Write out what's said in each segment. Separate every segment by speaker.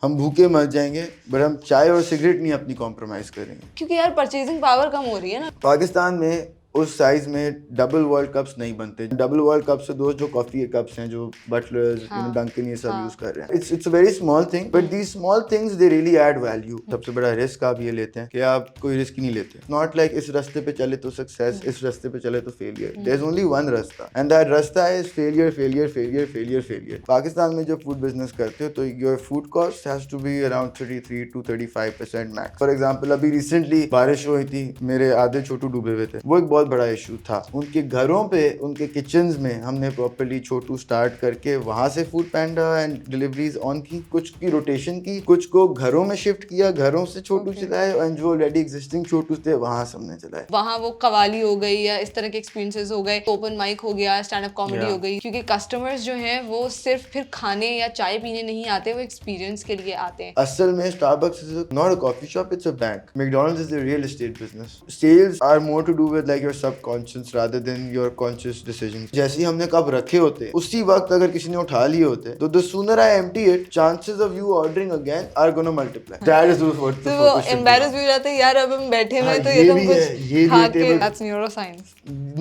Speaker 1: हम भूखे मर जाएंगे बट हम चाय और सिगरेट नहीं अपनी कॉम्प्रोमाइज़ करेंगे।
Speaker 2: क्योंकि यार परचेजिंग पावर कम हो रही है ना।
Speaker 1: पाकिस्तान में उस साइज में डबल वर्ल्ड कप्स नहीं बनते। डबल वर्ल्ड कप से दोस्त जो कॉफी के कप्स हैं, जो बटलर्स डंकन ये सब यूज कर रहे हैं, it's a very small thing but these small things they really add value. सबसे बड़ा रिस्क आप ये लेते हैं कि आप कोई रिस्क ही नहीं लेते। नॉट लाइक इस रास्ते पे चले तो सक्सेस, इस रास्ते पे चले तो failure. There is only one रास्ता एंड दैट रास्ता is failure failure failure failure failure. Pakistan में जब फूड बिजनेस करते हो तो your food cost has to be around 33 to 35% max. For example अभी रिसेंटली बारिश हुई थी, मेरे आधे छोटू डूबे हुए थे, वो एक बहुत बड़ा इशू था। उनके घरों पे, उनके किचन्स में हमने प्रॉपर्ली छोटू स्टार्ट करके वहां से food panda and deliveries on की, कुछ की रोटेशन की, कुछ को घरों में शिफ्ट किया, घरों से छोटू चलाए एंड जो ऑलरेडी एग्जिस्टिंग छोटू थे वहां से हमने चलाए।
Speaker 2: वहाँ वो कवाली हो गई या इस तरह के एक्सपीरियंसेस हो गए, ओपन माइक हो गया, स्टैंड अप कॉमेडी हो गई, क्योंकि कस्टमर्स जो हैं वो सिर्फ फिर खाने या चाय पीने नहीं आते, वो एक्सपीरियंस के लिए आते हैं।
Speaker 1: असल में Starbucks is not a coffee shop, it's a bank. McDonald's is a real estate business. Sales are more to do with like your subconscious rather than your conscious decisions. जैसे ही हमने कप रखे होते, उसी वक्त अगर किसी ने उठा लिए होते, तो the sooner I empty it, chances of you ordering again are gonna multiply. That is what the
Speaker 2: तो वो
Speaker 1: focus should be
Speaker 2: embarrass
Speaker 1: on.
Speaker 2: भी हो जाते हैं यार, अब हम बैठे हुए
Speaker 1: हाँ,
Speaker 2: हैं तो
Speaker 1: ये
Speaker 2: ये तो
Speaker 1: भी
Speaker 2: हम
Speaker 1: है, ये
Speaker 2: कुछ
Speaker 1: भी
Speaker 2: खा
Speaker 1: है
Speaker 2: के,
Speaker 1: table-
Speaker 2: दैट्स न्यूरोसाइंस।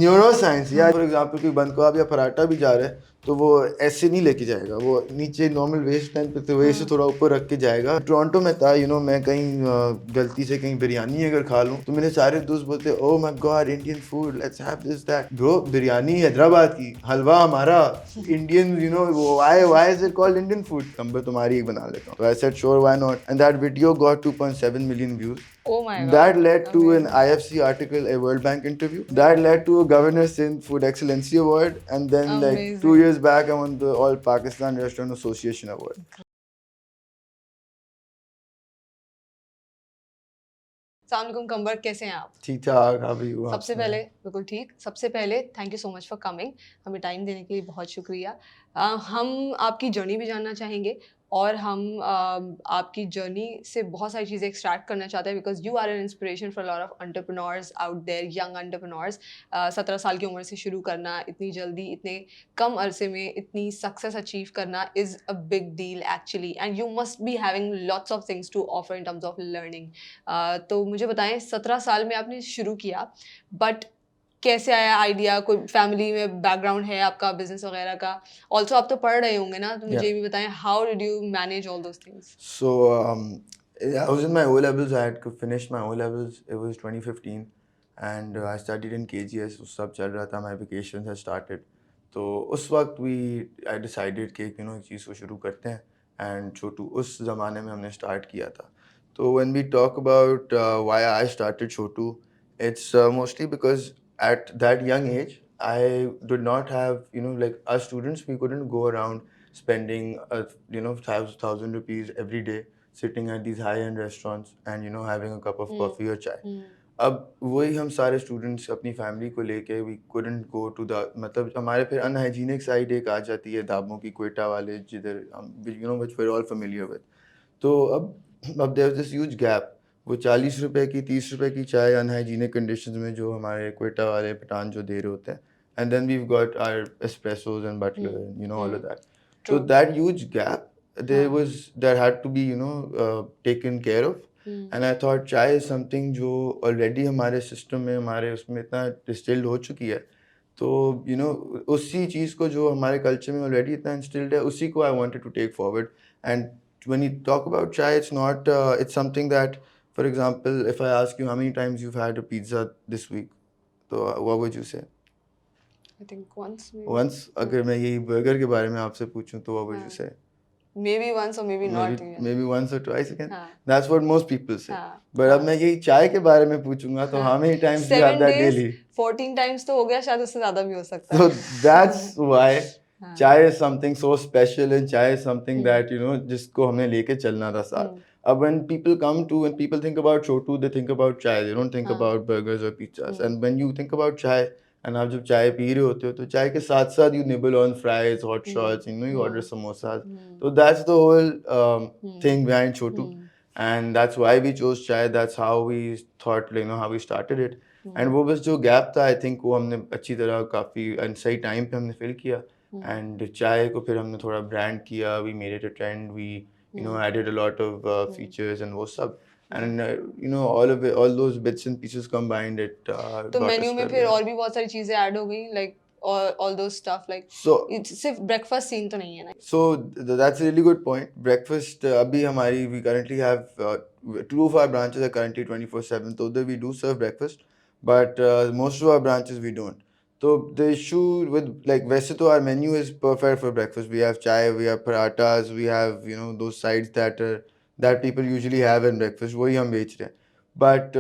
Speaker 1: न्यूरोसाइंस या फॉर एग्जांपल कोई बंद को आप या पराठा भी जा रहे हैं तो वो ऐसे नहीं लेके जाएगा, वो नीचे नॉर्मल वेस्ट टाइम पे तो वही से थोड़ा ऊपर रख के जाएगा। टोरंटो में था, मैं कहीं गलती से कहीं बिरयानी अगर खा लूं तो मेरे सारे दोस्त बोलते oh my God Indian food, let's have this that. Bro, biryani Hyderabad की, हलवा हमारा, Indian why is it called Indian food? Number तुम्हारी एक बना लेता हूं। तो I said sure, why not, and that video got 2.7 million views.
Speaker 2: Oh my God.
Speaker 1: That led to an
Speaker 2: Amazing.
Speaker 1: IFC article, a World Bank interview. That led to a Governor Sindh Food Excellency Award. And then like
Speaker 2: Amazing.
Speaker 1: 2 years back, I won the All Pakistan Restaurant Association Award.
Speaker 2: अस्सलामुअलैकुम कंबर, कैसे हैं आप?
Speaker 1: ठीक ठाक, हाँ भी हुआ।
Speaker 2: सबसे पहले बिल्कुल ठीक। सबसे पहले thank you so much for coming, हमें टाइम देने के लिए बहुत शुक्रिया। हम आपकी जर्नी भी जानना चाहेंगे और हम आपकी जर्नी से बहुत सारी चीज़ें एक्सट्रैक्ट करना चाहते हैं, because you are an inspiration for lot of entrepreneurs out there, young entrepreneurs. 17 साल की उम्र से शुरू करना, इतनी जल्दी, इतने कम अरसे में इतनी सक्सेस अचीव करना is a big deal actually, and you must be having lots of things to offer in terms of learning. तो मुझे बताएं, 17 साल में आपने शुरू किया, बट कैसे आया आइडिया? कोई फैमिली में बैकग्राउंड है आपका बिजनेस वगैरह का? ऑल्सो आप तो पढ़ रहे होंगे ना, तो मुझे ये भी बताएं, how did you manage all those things?
Speaker 1: So I was in my O levels. I had finished my O levels. It was 2015, and I studied in KGS. उस सब चल रहा था. My vacations had started. तो उस वक्त I decided कि एक चीज़ को शुरू करते हैं, and छोटू उस ज़माने में हमने स्टार्ट किया था। तो when we talk about why I started Chotu, it's mostly because at that young age, I did not have, like us students, we couldn't go around spending, 1,000 rupees every day sitting at these high-end restaurants and, having a cup of coffee or chai. अब वही हम सारे students अपनी family को लेके we couldn't go to the, मतलब हमारे फिर अनहाइजीनिक साइड एक आ जाती है दाबों की, क्वेटा वाले, जिधर हम which we're all familiar with. तो अब देयर दिस ह्यूज गैप। वो 40 रुपए की, 30 रुपए की चाय अनहाइजीनिक कंडीशंस में जो हमारे क्वेटा वाले पठान जो दे रहे होते हैं, and then we've got our espressos and butler, all of that. So that huge gap, there had to be taken care of. And I thought chai is something जो already हमारे सिस्टम में, हमारे उसमें इतना डिस्टिल्ड हो चुकी है, तो उसी चीज़ को जो हमारे कल्चर में ऑलरेडी इतना इंस्टिल्ड है, उसी को I wanted to take forward. And when you talk about chai, it's not it's something that, for example, if I ask you how many times you've had a pizza this week, so what would you say?
Speaker 2: I think once,
Speaker 1: Once. अगर मैं यही burger के बारे में आपसे पूछूं तो what would you say?
Speaker 2: maybe once or maybe not even.
Speaker 1: Maybe once or twice again.
Speaker 2: हाँ.
Speaker 1: That's what most people say.
Speaker 2: हाँ.
Speaker 1: But अब मैं यही चाय के बारे में पूछूंगा तो how many times do you have
Speaker 2: 7
Speaker 1: that
Speaker 2: days,
Speaker 1: daily?
Speaker 2: 14 times तो हो गया, शायद उससे ज्यादा भी हो सकता
Speaker 1: So
Speaker 2: है।
Speaker 1: that's why chai is something so special, and chai is something that जिसको हमने लेके चलना था साथ। अब when people think about Chotu, they think about chai. They don't think about burgers or pizzas. And when you think about chai, and आप जब चाय पी रहे होते हो तो चाय के साथ साथ you nibble on fries, hot shots, you order samosas. So that's the whole thing behind Chotu. And that's why we chose chai. That's how we thought, how we started it. And वो बस जो gap था, I think वो हमने अच्छी तरह काफ़ी सही टाइम पे हमने फिल किया। एंड चाय को फिर हमने थोड़ा ब्रांड किया, we made it a trend, we added a lot of
Speaker 2: Hmm.
Speaker 1: features and वो सब,
Speaker 2: Hmm.
Speaker 1: and all those bits and pieces combined it
Speaker 2: तो
Speaker 1: got
Speaker 2: मेन्यू
Speaker 1: us
Speaker 2: में
Speaker 1: कर
Speaker 2: फिर
Speaker 1: गया.
Speaker 2: और भी बहुत सारी चीजें ऐड हो गई, लाइक ऑल दो स्टफ, लाइक
Speaker 1: So
Speaker 2: सिर्फ ब्रेकफास्ट सीन तो नहीं है ना?
Speaker 1: So that's a really good point. Breakfast, abhi hamari, we currently have two of our branches are currently 24/7. So that we do serve breakfast, but most of our branches we don't. So the issue with like वैसे तो our menu is perfect for breakfast. We have chai, we have parathas, we have those sides that people usually have in breakfast. वही हम बेच रहे हैं. But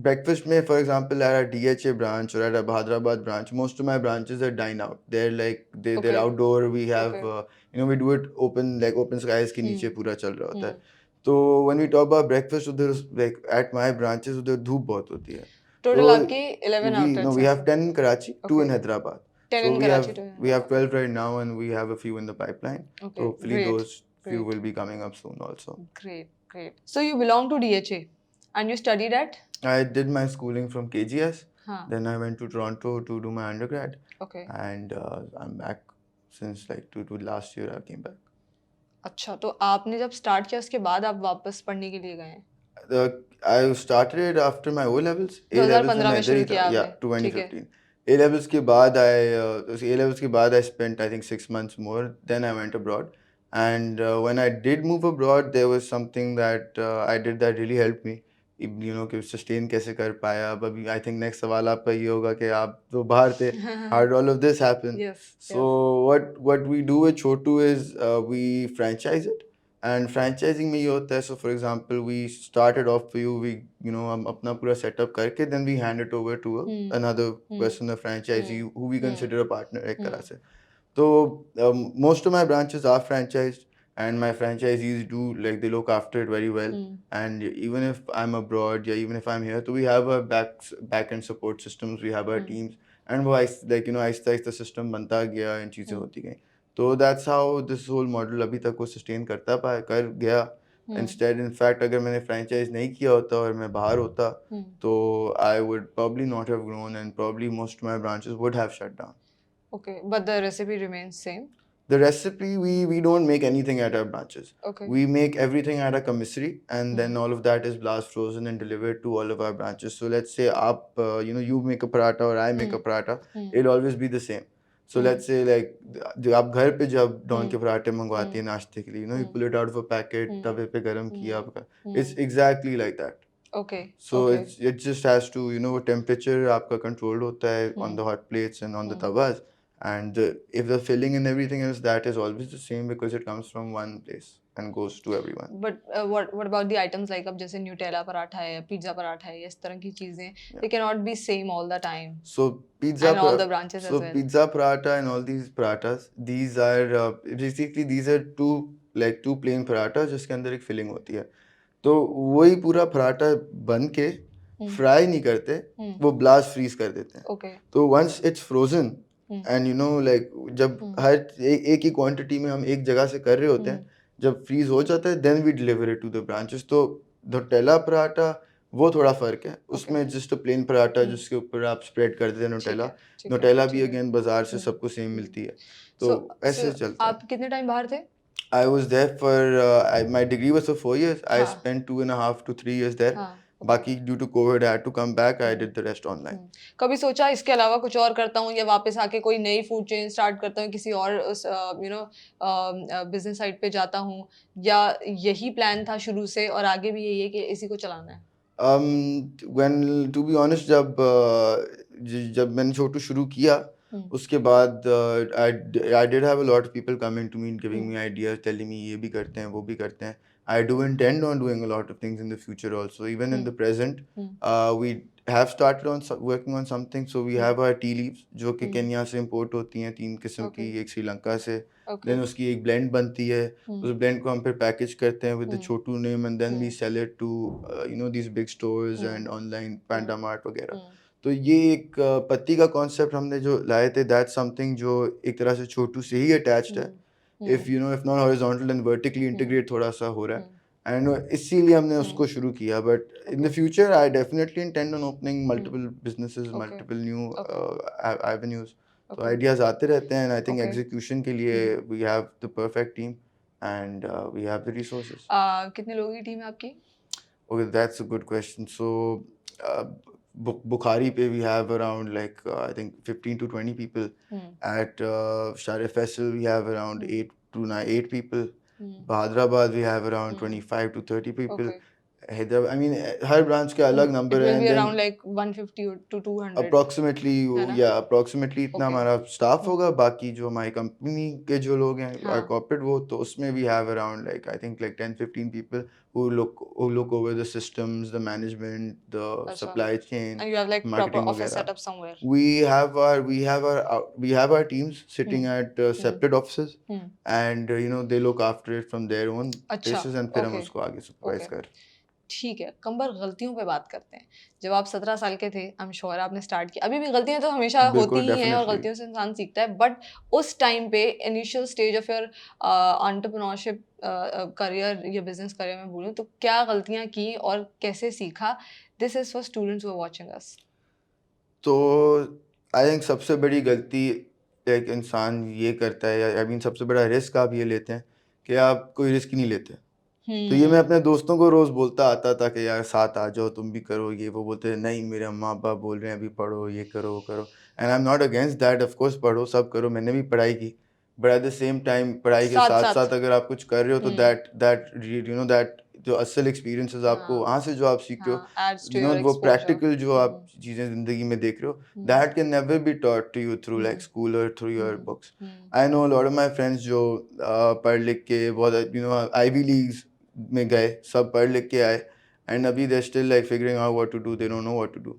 Speaker 1: breakfast में, for example, at our DHA branch or at our Hyderabad branch, most of my branches are dine out. They're like they're
Speaker 2: Okay.
Speaker 1: outdoor. We have
Speaker 2: Okay.
Speaker 1: we do it open skies के नीचे पूरा चल रहा होता है.
Speaker 2: Hmm.
Speaker 1: तो when we talk about breakfast, उधर like at my branches उधर धूप बहुत होती है.
Speaker 2: टोटल
Speaker 1: तो
Speaker 2: आपकी 11 outlets
Speaker 1: we
Speaker 2: हैं?
Speaker 1: have 10 in Karachi, 2 in
Speaker 2: Okay.
Speaker 1: Hyderabad.
Speaker 2: 10
Speaker 1: So
Speaker 2: in Karachi, 2 in
Speaker 1: we have
Speaker 2: Hyderabad.
Speaker 1: 12 right now, and we have a few in the pipeline.
Speaker 2: Okay,
Speaker 1: So hopefully
Speaker 2: great,
Speaker 1: those few
Speaker 2: great.
Speaker 1: will be coming up soon also.
Speaker 2: Great. So you belong to DHA and you studied at?
Speaker 1: I did my schooling from KGS.
Speaker 2: हाँ.
Speaker 1: Then I went to Toronto to do my undergrad.
Speaker 2: Okay.
Speaker 1: And I'm back since like to last year I came back.
Speaker 2: अच्छा, तो आपने जब start किया उसके बाद आप वापस पढ़ने के लिए गए हैं?
Speaker 1: I started it after my O levels. A levels
Speaker 2: 2015
Speaker 1: में
Speaker 2: में
Speaker 1: इधर
Speaker 2: शुरू
Speaker 1: ही
Speaker 2: किया
Speaker 1: था.
Speaker 2: आपने?
Speaker 1: Yeah,
Speaker 2: ठीक है.
Speaker 1: 2015. A levels के बाद I spent I think 6 months more. Then I went abroad. And when I did move abroad, there was something that I did that really helped me. कि sustain कैसे कर पाया. अब अभी I think next सवाल आपका ये होगा कि आप तो बाहर थे. How did all of this happen?
Speaker 2: Yes.
Speaker 1: So what we do with Chotu is we franchise it. And franchising में ये होता है, so for example we started off for you, we हम अपना पूरा setup करके then we hand it over to another person, a franchisee who we consider a partner एक तरह से. So most of my branches are franchised, and my franchisees do like they look after it very well. And even if I'm abroad, yeah, even if I'm here, so we have our back end support systems, we have our teams, and वो Aahista Aahista system बनता गया and चीज़ें होती गई. तो that's how this whole model अभी तक वो sustain कर गया. Instead, in fact, अगर मैंने franchise नहीं किया होता और मैं बाहर होता, तो I would probably not have grown, and probably most of my branches would have shut down.
Speaker 2: Okay, but the recipe remains same?
Speaker 1: The recipe, we don't make anything at our branches.
Speaker 2: Okay.
Speaker 1: We make everything at a commissary, and then all of that is blast frozen and delivered to all of our branches. So let's say you make a paratha or I make a paratha, it'll always be the same. So let's say like आप घर पे जब don के पराठे मंगवाती है नाश्ते के लिए, you pull it out of a packet, तवे पे गरम किया आपका. It's exactly like that.
Speaker 2: Okay.
Speaker 1: So
Speaker 2: Okay.
Speaker 1: it just has to temperature आपका controlled होता है on the hot plates and on the tawas. And if the filling and everything else, that is always the same because it comes from one place and goes to everyone.
Speaker 2: But what about the items like अब जैसे Nutella paratha है, pizza paratha है, इस तरह की चीजें, they cannot be same all the time.
Speaker 1: So pizza
Speaker 2: And all the branches as well.
Speaker 1: pizza paratha and all these parathas, these are basically these are two plain parathas जिसके अंदर एक filling होती है. तो वही पूरा पराठा बन के फ्राई नहीं करते, वो ब्लास्ट फ्रीज कर देते हैं.
Speaker 2: Okay.
Speaker 1: तो once it's frozen and like जब हर एक ही क्वांटिटी में हम एक जगह से कर रहे होते हैं, जब फ्रीज हो जाता है then we deliver it to the branches. तो न्यूटेला पराठा वो थोड़ा फर्क है. उसमें जस्ट प्लेन पराठा जिसके ऊपर आप स्प्रेड कर देते हैं न्यूटेला भी अगेन बाजार से सबको सेम मिलती है. तो ऐसे चलता है.
Speaker 2: आप कितने टाइम बाहर थे?
Speaker 1: I was there for my degree was for 4 years. I spent 2.5 to 3 years there. बाकी due to COVID I had to come back. I did the rest online.
Speaker 2: कभी सोचा इसके अलावा कुछ और करता हूँ या वापस आके कोई नई फूड चेन स्टार्ट करता हूँ, किसी और बिजनेस साइड पे जाता हूँ, या यही प्लान था शुरू से और आगे भी यही है कि इसी को चलाना है?
Speaker 1: When to be honest जब मैंने छोटू शुरू किया उसके बाद I did have a lot of people coming to me and giving me ideas, telling me ये भी करते हैं वो भी करते हैं. I do intend on doing a lot of things in the future also. Even in the present, we have started on working on something. So we have our tea leaves जो कि केन्या से import होती हैं 3 किस्म की, एक श्रीलंका से. Then उसकी एक blend बनती है. उस blend को हम फिर package करते हैं with the Chhotu name, and then we sell it to these big stores and online Panda Mart वगैरह. तो ये एक पत्ती का कॉन्सेप्ट हमने जो लाए थे, that's something जो एक तरह से छोटू से ही attached है. If not horizontal and vertically integrate थोड़ा सा हो रहा है. And इसीलिए हमने उसको शुरू किया. But in the future I definitely intend on opening multiple businesses, multiple new avenues. तो ideas आते रहते हैं, and I think execution के लिए we have the perfect team. and we have the resources.
Speaker 2: कितने लोगों की टीम है आपकी?
Speaker 1: Okay, that's a good question. So, uh, Bukhari pe we have around like I think 15 to 20 people.
Speaker 2: Hmm.
Speaker 1: At Sharif Faisal we have around 8 people.
Speaker 2: Hmm.
Speaker 1: Hyderabad we have around
Speaker 2: Hmm.
Speaker 1: 25 to 30 people.
Speaker 2: Okay.
Speaker 1: Hyderabad, I mean, her branch के अलग
Speaker 2: It
Speaker 1: number
Speaker 2: will
Speaker 1: हैं,
Speaker 2: be
Speaker 1: then
Speaker 2: around like 150 to 200.
Speaker 1: approximately
Speaker 2: है ना?
Speaker 1: approximately इतना
Speaker 2: Okay.
Speaker 1: हमारा staff
Speaker 2: Hmm.
Speaker 1: होगा. बाकी जो हमारी कंपनी के जो लोग हैं
Speaker 2: हाँ.
Speaker 1: कॉर्पोरेट वो, तो उसमें we have around like I think like 10-15 people who look over the systems, the management, the
Speaker 2: अच्छा.
Speaker 1: supply chain,
Speaker 2: And you have like proper
Speaker 1: marketing
Speaker 2: office
Speaker 1: वगैरह.
Speaker 2: setup somewhere.
Speaker 1: We have our teams sitting
Speaker 2: Hmm.
Speaker 1: at separate offices,
Speaker 2: Hmm.
Speaker 1: and they look after it from their own
Speaker 2: अच्छा.
Speaker 1: places, and फिर हम
Speaker 2: Okay.
Speaker 1: उसको आगे supervise
Speaker 2: Okay.
Speaker 1: कर.
Speaker 2: ठीक है, कंबर गलतियों पे बात करते हैं। जब आप 17 साल के थे, आई एम श्योर आपने स्टार्ट किया। अभी भी गलतियाँ तो हमेशा होती
Speaker 1: बिल्कुल,
Speaker 2: ही हैं और
Speaker 1: definitely.
Speaker 2: गलतियों से इंसान सीखता है। बट उस टाइम पे initial stage of your entrepreneurship career या बिजनेस करियर में बोलूँ, तो क्या गलतियाँ की और कैसे सीखा? This is for students who are watching us.
Speaker 1: तो आई थिंक सबसे बड़ी गलती एक इंसान ये करता है, या आई मीन सबसे बड़ा रिस्क आप ये लेते हैं कि आप कोई रिस्क ही नहीं लेते. तो ये मैं अपने दोस्तों को रोज़ बोलता आता था कि यार साथ आ जाओ, तुम भी करो ये वो. बोलते हैं नहीं, मेरे अम्मा अब्बा बोल रहे हैं अभी पढ़ो, ये करो वो करो. And I am not against that, of course पढ़ो, सब करो, मैंने भी पढ़ाई की. But at the same time पढ़ाई के
Speaker 2: साथ
Speaker 1: साथ
Speaker 2: साथ
Speaker 1: साथ अगर आप कुछ कर रहे हो तो दैट जो असल एक्सपीरियंसेस आपको
Speaker 2: हाँ
Speaker 1: वहाँ से जो आप सीख रहे हो,
Speaker 2: हाँ एड्स टू योर
Speaker 1: वो
Speaker 2: एक्सपोजर।
Speaker 1: प्रैक्टिकल जो आप चीज़ें ज़िंदगी में देख रहे हो, that can never be taught to you through like school और through your books. I know lot of my friends जो पढ़ लिख के बहुत आईवी लीग्स में गए, सब पढ़ लिख के आए, एंड अभी they still like figuring out what to do, they don't know what to do.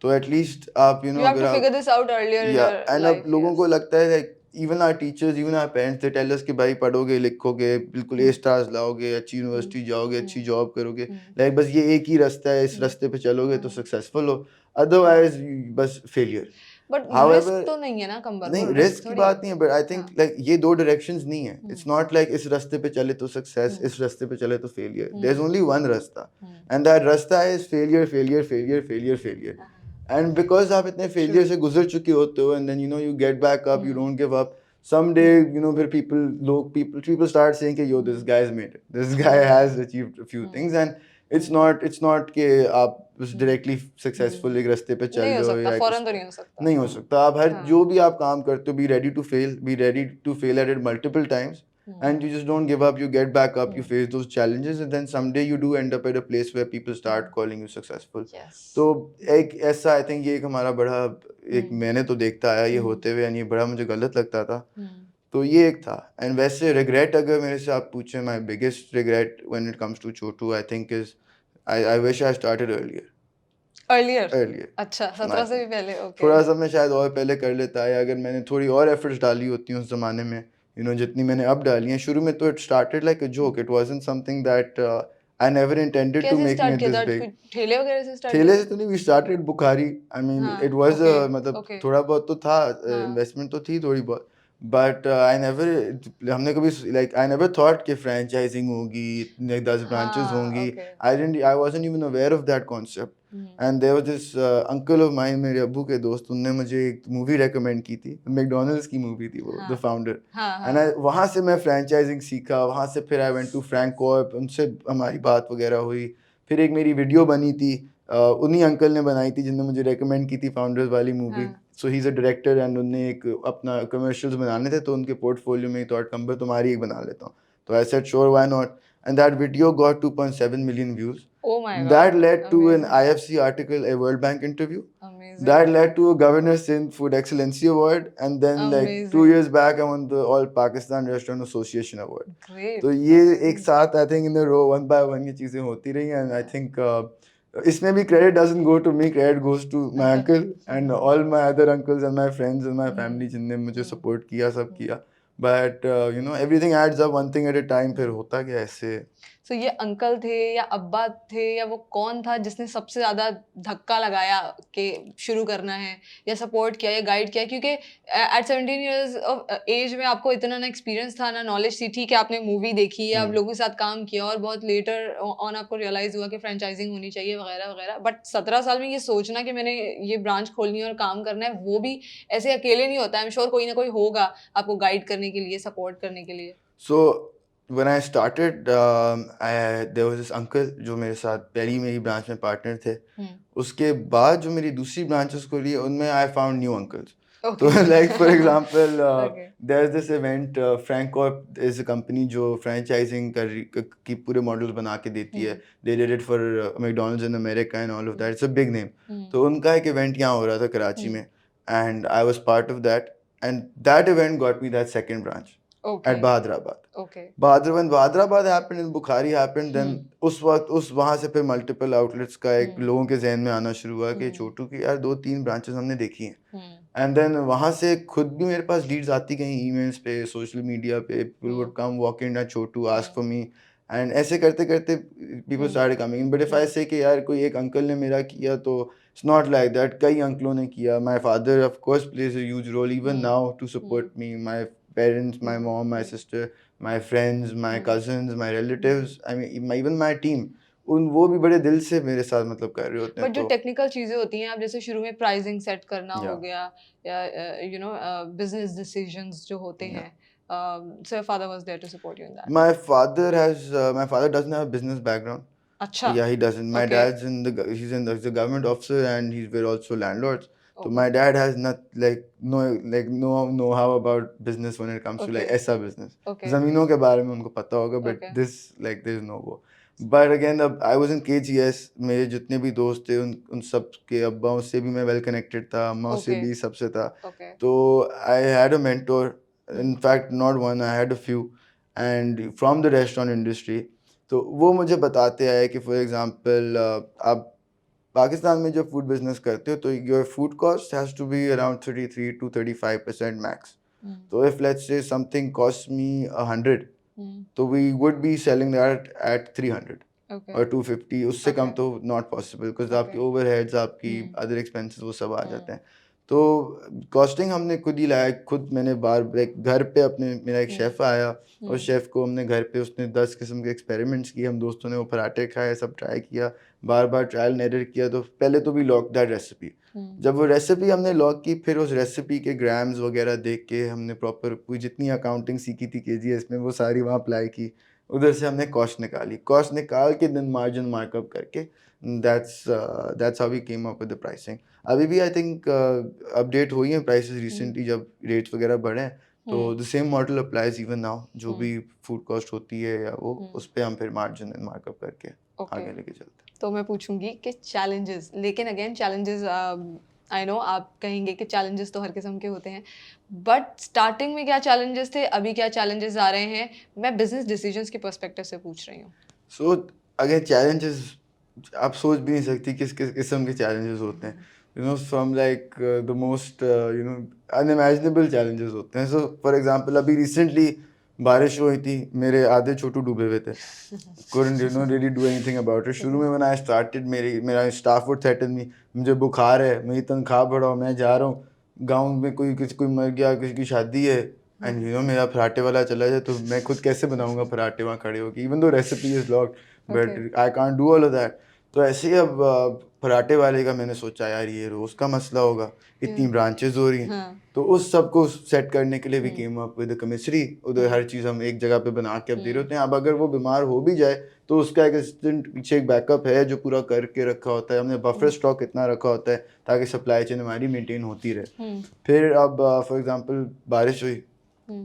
Speaker 1: तो एटलीस्ट आप
Speaker 2: You have
Speaker 1: अगर
Speaker 2: to
Speaker 1: आप
Speaker 2: figure this out earlier in your
Speaker 1: and अब
Speaker 2: life,
Speaker 1: लोगों को
Speaker 2: yes.
Speaker 1: लगता है like even our teachers, even our parents, they tell us कि भाई पढ़ोगे लिखोगे बिल्कुल ए स्टार्स लाओगे, अच्छी यूनिवर्सिटी जाओगे, अच्छी जॉब करोगे, लाइक बस ये एक ही रास्ता है, इस रास्ते पे चलोगे तो सक्सेसफुल हो, अदरवाइज बस फेलियर.
Speaker 2: बट रिस्क
Speaker 1: However,
Speaker 2: तो नहीं है ना कंबर,
Speaker 1: नहीं
Speaker 2: वो
Speaker 1: रिस्क
Speaker 2: रिस्क
Speaker 1: की
Speaker 2: थोड़ी
Speaker 1: बात
Speaker 2: है।
Speaker 1: नहीं है, बट आई थिंक लाइक ये दो डायरेक्शंस नहीं है. इट्स नॉट लाइक इस रास्ते पे चले तो सक्सेस, इस रास्ते पे चले तो failure. There is only one रास्ता, एंड दैट रास्ता is failure failure failure failure failure. And because आप इतने फेलियर से गुजर चुके होते हो, and then you get back up, you don't give up. Someday, फिर people start saying कि yo, this guy has made it, this guy has achieved a few things, and it's not कि आप बस directly successful एक रास्ते पे चल
Speaker 2: नहीं हो
Speaker 1: रहे हो
Speaker 2: सकता,
Speaker 1: या
Speaker 2: फौरन तो नहीं हो सकता।
Speaker 1: नहीं हो सकता. आप हर जो भी आप काम करते हो, be ready to fail at it multiple times, and you just don't give up, you get back up, you face those challenges, and then someday you do end up at a place where people start calling you successful.
Speaker 2: Yes.
Speaker 1: तो एक ऐसा I think ये एक हमारा बड़ा एक मैंने तो देखता आया ये होते हुए, and ये बड़ा मुझे गलत लगता था. तो ये एक था. एंड वैसे रिग्रेट अगर मेरे से आप पूछें, my biggest regret when it comes to Chhotu I think is I wish I started
Speaker 2: earlier.
Speaker 1: Earlier.
Speaker 2: अच्छा, 17 से भी पहले, ओके।
Speaker 1: थोड़ा सा मैं शायद और पहले कर लेता है, अगर मैंने थोड़ी और एफर्ट्स डाली होती उस ज़माने में, जितनी मैंने अब डाली हैं. शुरू में तो it started like a joke, it wasn't something that I never intended to
Speaker 2: कैसे
Speaker 1: मेकिंग
Speaker 2: स्टार्ट
Speaker 1: इट
Speaker 2: किया
Speaker 1: दिस
Speaker 2: था?
Speaker 1: बिग.
Speaker 2: ठेले वगैरह से स्टार्ट
Speaker 1: ठेले
Speaker 2: किया
Speaker 1: से तो नहीं, we started Bukhari. I mean
Speaker 2: हाँ,
Speaker 1: इट वाज
Speaker 2: okay,
Speaker 1: मतलब
Speaker 2: okay.
Speaker 1: थोड़ा बहुत तो था,
Speaker 2: हाँ.
Speaker 1: इन्वेस्टमेंट तो थी थोड़ी बहुत, बट हमने कभी लाइक आई नेवर थॉट कि फ्रेंचाइजिंग होगी, इतने 10 ब्रांचेस
Speaker 2: हाँ,
Speaker 1: होंगी.
Speaker 2: okay.
Speaker 1: I wasn't even aware of that concept. And there was this uncle of mine, मेरे अब्बू के दोस्त, उनने मुझे एक मूवी रेकमेंड की थी, मैकडॉनल्ड्स की मूवी थी वो, द फाउंडर. एंड वहाँ से मैं फ्रेंचाइजिंग सीखा. वहाँ से फिर I went to Frank Corp, उनसे हमारी बात वगैरह हुई. फिर एक मेरी वीडियो बनी थी, उन्हीं अंकल ने बनाई थी जिनने मुझे रेकमेंड की थी फाउंडर्स वाली movie. So he is a director, and उनने एक अपना कमर्शियल्स बनाने थे, तो उनके पोर्टफोलियो में थॉट कंबर तुम्हारी एक बना लेता हूँ. तो I said sure, why not. And that video got 2.7 million views.
Speaker 2: Oh my God.
Speaker 1: That led to an
Speaker 2: Amazing.
Speaker 1: IFC article, a World Bank interview.
Speaker 2: Amazing.
Speaker 1: That led to a Governor Sindh Food Excellency Award, and then like 2
Speaker 2: Amazing.
Speaker 1: years back I won the All Pakistan Restaurant Association Award.
Speaker 2: Great.
Speaker 1: तो ये एक साथ I think in a row, one by one ये चीज़ें होती रही, and I think इसमें भी credit doesn't go to me, credit goes to my uncle and all my other uncles and my friends and my family जिनने मुझे support किया, सब किया. But everything adds up, one thing at a time. फिर होता गया ऐसे.
Speaker 2: So ये अंकल थे या अब्बा थे या वो कौन था जिसने सबसे ज़्यादा धक्का लगाया कि शुरू करना है, या सपोर्ट किया या गाइड किया? क्योंकि एट 17 ईयर्स ऑफ एज में आपको इतना ना एक्सपीरियंस था, ना नॉलेज थी. ठीक है, आपने मूवी देखी है, आप लोगों के साथ काम किया, और बहुत लेटर ऑन आपको रियलाइज़ हुआ कि फ्रेंचाइजिंग होनी चाहिए वगैरह वगैरह. बट 17 साल में ये सोचना कि मैंने ये ब्रांच खोलनी है और काम करना है, वो भी ऐसे अकेले नहीं होता है. आई एम श्योर कोई ना कोई होगा आपको गाइड करने के लिए, सपोर्ट करने के लिए.
Speaker 1: So when I started, there was this uncle जो मेरे साथ पहली मेरी ब्रांच में पार्टनर थे. उसके बाद जो मेरी दूसरी ब्रांचेस खोली उनमें I found new uncles. तो
Speaker 2: Okay.
Speaker 1: like for example,
Speaker 2: Okay.
Speaker 1: there's this event, FrankCorp is a company जो franchising की पूरे models बना के देती है. They did it for McDonald's in America and all of that. It's a big name. तो उनका एक event यहाँ हो रहा था कराची में, and I was part of that. And that event got me that second branch
Speaker 2: Okay.
Speaker 1: at Bahadrabad.
Speaker 2: Okay.
Speaker 1: When Bahadrabad happened and Bukhari happened, then उस वक्त वहाँ से फिर multiple outlets का एक लोगों के जहन में आना शुरू हुआ कि छोटू की यार 2-3 branches हमने देखी हैं. And then वहाँ से खुद भी मेरे पास leads आती गई emails पे, social media पे, people would come walk in at Chotu, ask for me. And ऐसे करते करते people started coming in. But if I say कि यार कोई एक uncle ने मेरा किया तो it's not like that. कई अंकलों ने किया. My father of course plays a huge role even now to support me. My parents, my mom, my sister, my friends, my cousins, my relatives. I mean even my team. वो भी बड़े दिल से मेरे साथ मतलब कर रहे होते हैं.
Speaker 2: बट जो टेक्निकल चीजें होती हैं, आप जैसे शुरू में प्राइसिंग सेट करना हो गया या यू नो बिजनेस डिसीजंस जो होते हैं, so your father was there to support you in that.
Speaker 1: My father doesn't have a business background.
Speaker 2: अच्छा.
Speaker 1: Yeah, he doesn't. My
Speaker 2: Okay.
Speaker 1: dad's he's the government officer and we're also landlords. So my dad has no know-how about business when it comes to like ऐसा business.
Speaker 2: Okay.
Speaker 1: ज़मीनों के बारे में उनको पता होगा, but
Speaker 2: Okay.
Speaker 1: this there's no go. But again, I was in KGS. मेरे जितने भी दोस्त थे उन सब के अब्बाओं से भी मैं well connected था, अम्माओं से भी सबसे था.
Speaker 2: Okay.
Speaker 1: तो I had a mentor. In fact, not one. I had a few, and from the restaurant industry. तो वो मुझे बताते आए कि फॉर एग्जांपल आप पाकिस्तान में जब फूड बिजनेस करते हो तो your food cost has to be around 33 to 35% max. तो if let's say something cost me 100, तो we would be selling that at 300 और 250. उससे कम तो नॉट पॉसिबल बिकॉज आपके ओवरहेड्स, आपकी अदर एक्सपेंसेस वो सब आ जाते हैं. तो कॉस्टिंग हमने खुद ही लाया. खुद मैंने घर पे अपने मेरा एक शेफ़ आया और शेफ़ को हमने घर पे उसने 10 किस्म के एक्सपेरिमेंट्स किए. हम दोस्तों ने वो पराठे खाए, सब ट्राई किया, बार बार ट्रायल एंड एरर किया. तो पहले तो भी लॉक दैट रेसिपी. जब वो रेसिपी हमने लॉक की, फिर उस रेसिपी के ग्राम्स वगैरह देख के हमने प्रॉपर पूरी जितनी अकाउंटिंग सीखी थी KGS में वो सारी वहाँ अप्लाई की. उधर से हमने कॉस्ट निकाली. कॉस्ट निकाल के देन मार्जिन मार्कअप करके that's how we came up with the pricing. अभी भी आई थिंक अपडेट हुई हैं प्राइसेस रिसेंटली जब रेट्स वगैरह बढ़े हैं. तो the same model applies even now. जो भी फूड कॉस्ट होती है या वो उस पे हम फिर मार्जिन एंड मार्कअप करके आगे लेके चलते हैं.
Speaker 2: तो मैं पूछूंगी कि चैलेंजेस, लेकिन अगेन चैलेंजेस आई नो आप कहेंगे कि चैलेंजेस तो हर किस्म के होते हैं, बट स्टार्टिंग में क्या चैलेंजेस थे, अभी क्या चैलेंजेस आ रहे हैं? मैं बिजनेस डिसीजंस के पर्सपेक्टिव से पूछ रही हूँ.
Speaker 1: सो अगेन चैलेंजेस आप सोच भी नहीं सकती किस किस किस्म के चैलेंजेस होते हैं. You know from like the most you know unimaginable challenges होते हैं. सो फॉर एग्जांपल अभी रिसेंटली बारिश हुई थी, मेरे आधे छोटू डूबे हुए थे. couldn't really do anything about it. शुरू में when I started मेरा स्टाफ would threaten me, मुझे बुखार है, मेरी तनख्वाह बढ़ाओ, मैं जा रहा हूँ गाँव में, कोई मर गया, किसी की शादी है एंड यू नो मेरा पराठे वाला चला जाए तो मैं खुद कैसे बनाऊंगा पराठे वहाँ खड़े होकर. Even though recipe is locked but I can't do all of that. तो ऐसे ही अब पराठे वाले का मैंने सोचा यार ये रोज़ का मसला होगा, इतनी ब्रांचेस हो रही हैं. तो उस सब को सेट करने के लिए भी केम अप विद कमिसरी. उधर हर चीज़ हम एक जगह पे बना के अब दे रहे होते हैं. अब अगर वो बीमार हो भी जाए तो उसका एक असिस्टेंट पीछे एक बैकअप है जो पूरा करके रखा होता है. हमने बफर स्टॉक इतना रखा होता है ताकि सप्लाई चेन हमारी मेंटेन होती रहे. फिर अब फॉर एग्जांपल बारिश हुई,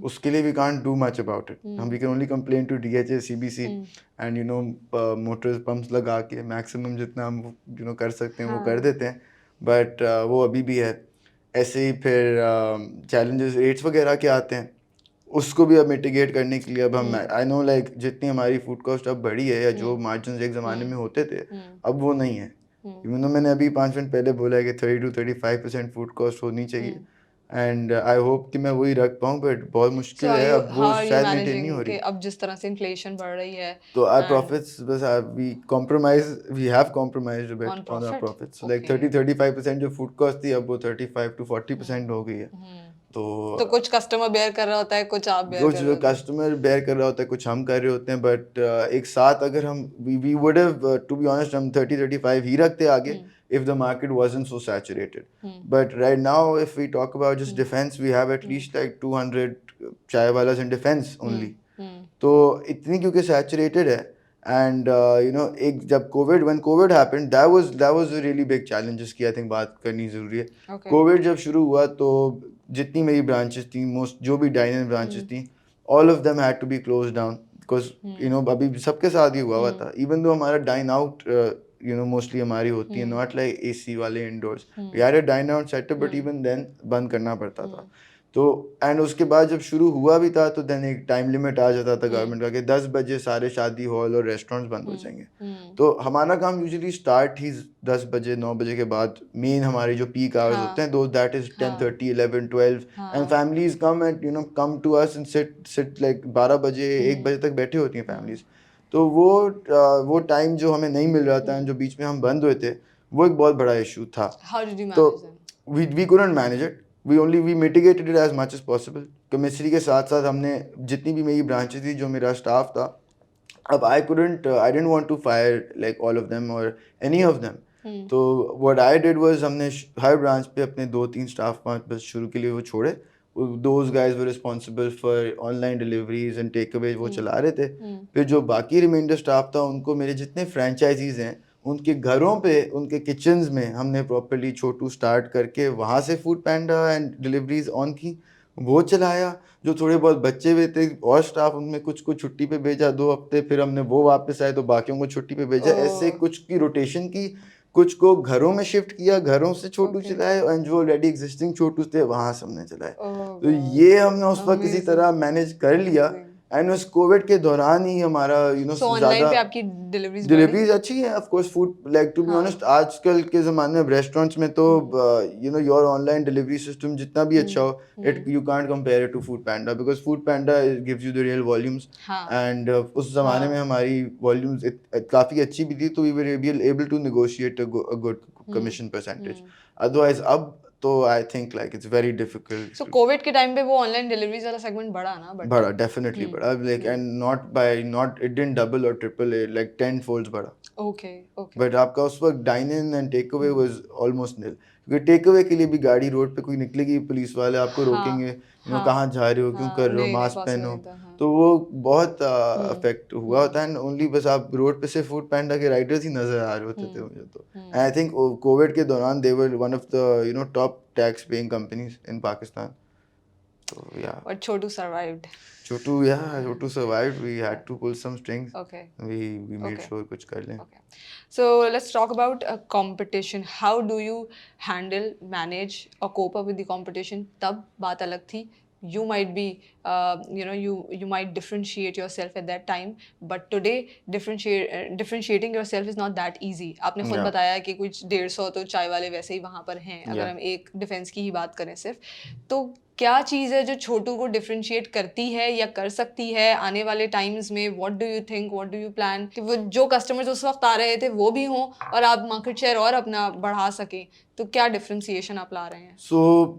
Speaker 1: उसके लिए we can't do much about it. हम we can only complain to DHA CBC and you know motors pumps लगा के मैक्सिमम जितना हम यू नो कर सकते हैं वो कर देते हैं. बट वो अभी भी है. ऐसे ही फिर चैलेंजेस रेट्स वगैरह के आते हैं, उसको भी अब मिटिगेट करने के लिए अब हम आई नो लाइक जितनी हमारी फूड कॉस्ट अब बढ़ी है या जो मार्जिन एक ज़माने में होते थे अब वो नहीं है. इवन तो मैंने अभी 5 मिनट पहले बोला है कि 30 to 35% फूड कॉस्ट होनी चाहिए एंड आई होप कि मैं वही रख पाऊँ. बट बहुत मुश्किल है, अब वो शायद मेंटेन नहीं हो रही.
Speaker 2: अब जिस तरह से इन्फ्लेशन बढ़ रही है
Speaker 1: तो our profits बस we have compromised a bit on our profits. So like 30-35% जो फूड कॉस्ट थी अब वो 35 to 40% हो गई है. तो
Speaker 2: कुछ कस्टमर बेयर कर रहा होता है, कुछ आप बेयर कर रहे
Speaker 1: कुछ कस्टमर बेयर कर रहा होता है, कुछ हम कर रहे होते हैं. बट एक साथ अगर हम we would have to be honest हम 30-35 ही रखते आगे if the market wasn't so saturated. But right now if we talk about just defense, we have at least like 200 chai walas in defense only. तो इतनी क्योंकि saturated है and you know एक जब when Covid happened that was a really big challenge जिसकी I think बात करनी ज़रूरी है।
Speaker 2: ओके।
Speaker 1: कोविड जब शुरू हुआ तो जितनी मेरी ब्रांचेस थी मोस्ट जो भी डाइन इन ब्रांचेस थी all of them had to be close down because you know अभी सबके साथ ही हुआ था इवन दो हमारा dine out you know mostly हमारी होती है नॉट लाइक एसी वाले indoors we had a dine out setup but even then बंद करना पड़ता था। तो एंड उसके बाद जब शुरू हुआ भी था तो देन एक टाइम लिमिट आ जाता था गवर्नमेंट का कि 10 बजे सारे शादी हॉल और रेस्टोरेंट्स बंद हो जाएंगे। तो हमारा काम यूजुअली स्टार्ट ही 10 बजे 9 बजे के बाद मेन हमारी जो पीक आवर्स होते हैं though that is 10:30 11 12 and families come and you know come to us and sit like 12 बजे 1 बजे तक बैठी होती हैं फैमिलीज। तो वो टाइम जो हमें नहीं मिल रहा था जो बीच में हम बंद हुए थे वो एक बहुत बड़ा इशू था।
Speaker 2: How did you
Speaker 1: तो
Speaker 2: manage them?
Speaker 1: we couldn't manage it. We mitigated it as much as possible. Chemistry के साथ साथ हमने जितनी भी मेरी ब्रांचेस थी जो मेरा स्टाफ था अब I didn't want to fire like all of them or any of them. तो what I did was हमने हर ब्रांच पे अपने 2-3 स्टाफ बस शुरू के लिए वो छोड़े। Those guys were responsible for online deliveries and takeaways वो चला रहे थे। फिर जो बाकी रिमाइंडर स्टाफ था उनको मेरे जितने फ्रेंचाइजीज हैं उनके घरों पे उनके किचन्स में हमने प्रॉपर्ली छोटू स्टार्ट करके वहाँ से food panda and deliveries on की वो चलाया। जो थोड़े बहुत बच्चे हुए थे और स्टाफ उनमें कुछ को छुट्टी पे भेजा 2 हफ्ते फिर हमने वो वापस आए तो बाकियों को छुट्टी पे भेजा ऐसे कुछ की रोटेशन की कुछ को घरों में शिफ्ट किया घरों से छोटू चलाए एंड जो ऑलरेडी एग्जिस्टिंग छोटू थे वहाँ से हमने चलाए। तो ये हमने उस वक्त किसी तरह मैनेज कर लिया एंड उस कोविड के दौरान ही हमारा यू नो
Speaker 2: ऑनलाइन पे आपकी
Speaker 1: डिलीवरीज अच्छी है of course food like to be honest आजकल के ज़माने में रेस्टोरेंट्स में तो you know your online delivery system जितना भी अच्छा हो it you can't compare it to Foodpanda because Foodpanda gives you the real volumes and उस ज़माने में हमारी वॉल्यूम्स काफ़ी अच्छी भी थी तो we were able to negotiate a good commission percentage. Otherwise अब तो I think like it's very difficult.
Speaker 2: So Covid के टाइम पे वो ऑनलाइन डिलीवरीज वाला सेगमेंट बढ़ा ना
Speaker 1: बढ़ा डेफिनेटली बढ़ा like and not it didn't double और ट्रिपल लाइक 10 फोल्ड्स बढ़ा।
Speaker 2: Okay okay.
Speaker 1: बट आपका उस वक्त dine in and take away was almost nil क्योंकि टेक अवे के लिए भी गाड़ी रोड पे कोई निकलेगी पुलिस वाले आपको रोकेंगे यू नो कहाँ जा रहे हो क्यों कर रहे हो मास्क पहनो। तो वो बहुत अफेक्ट हुआ होता है ओनली बस आप रोड पे से फूड पैंडा के राइडर्स ही नजर आ रहे होते थे मुझे तो आई थिंक कोविड के दौरान they were one of the you know top tax paying companies in Pakistan. So yeah.
Speaker 2: But Chotu survived.
Speaker 1: Chotu survived. We had to pull some strings.
Speaker 2: Okay.
Speaker 1: We made sure कुछ कर लें.
Speaker 2: Okay. So let's talk about competition. How do you handle, manage or cope up with the competition? तब बात अलग थी. You might be, you know, you might differentiate yourself at that time, but today differentiating yourself is not that easy. आपने खुद बताया कि कुछ 150 तो चाय वाले वैसे ही वहाँ पर हैं अगर हम एक डिफेंस की ही बात करें सिर्फ। तो क्या चीज़ है जो छोटू को डिफरेंशिएट करती है या कर सकती है आने वाले टाइम्स में? What do you think, what do you plan कि वो जो कस्टमर्स उस वक्त आ रहे थे वो भी हों और आप मार्केट शेयर और अपना बढ़ा सकें? तो क्या डिफरेंशिएशन आप ला रहे हैं?
Speaker 1: सो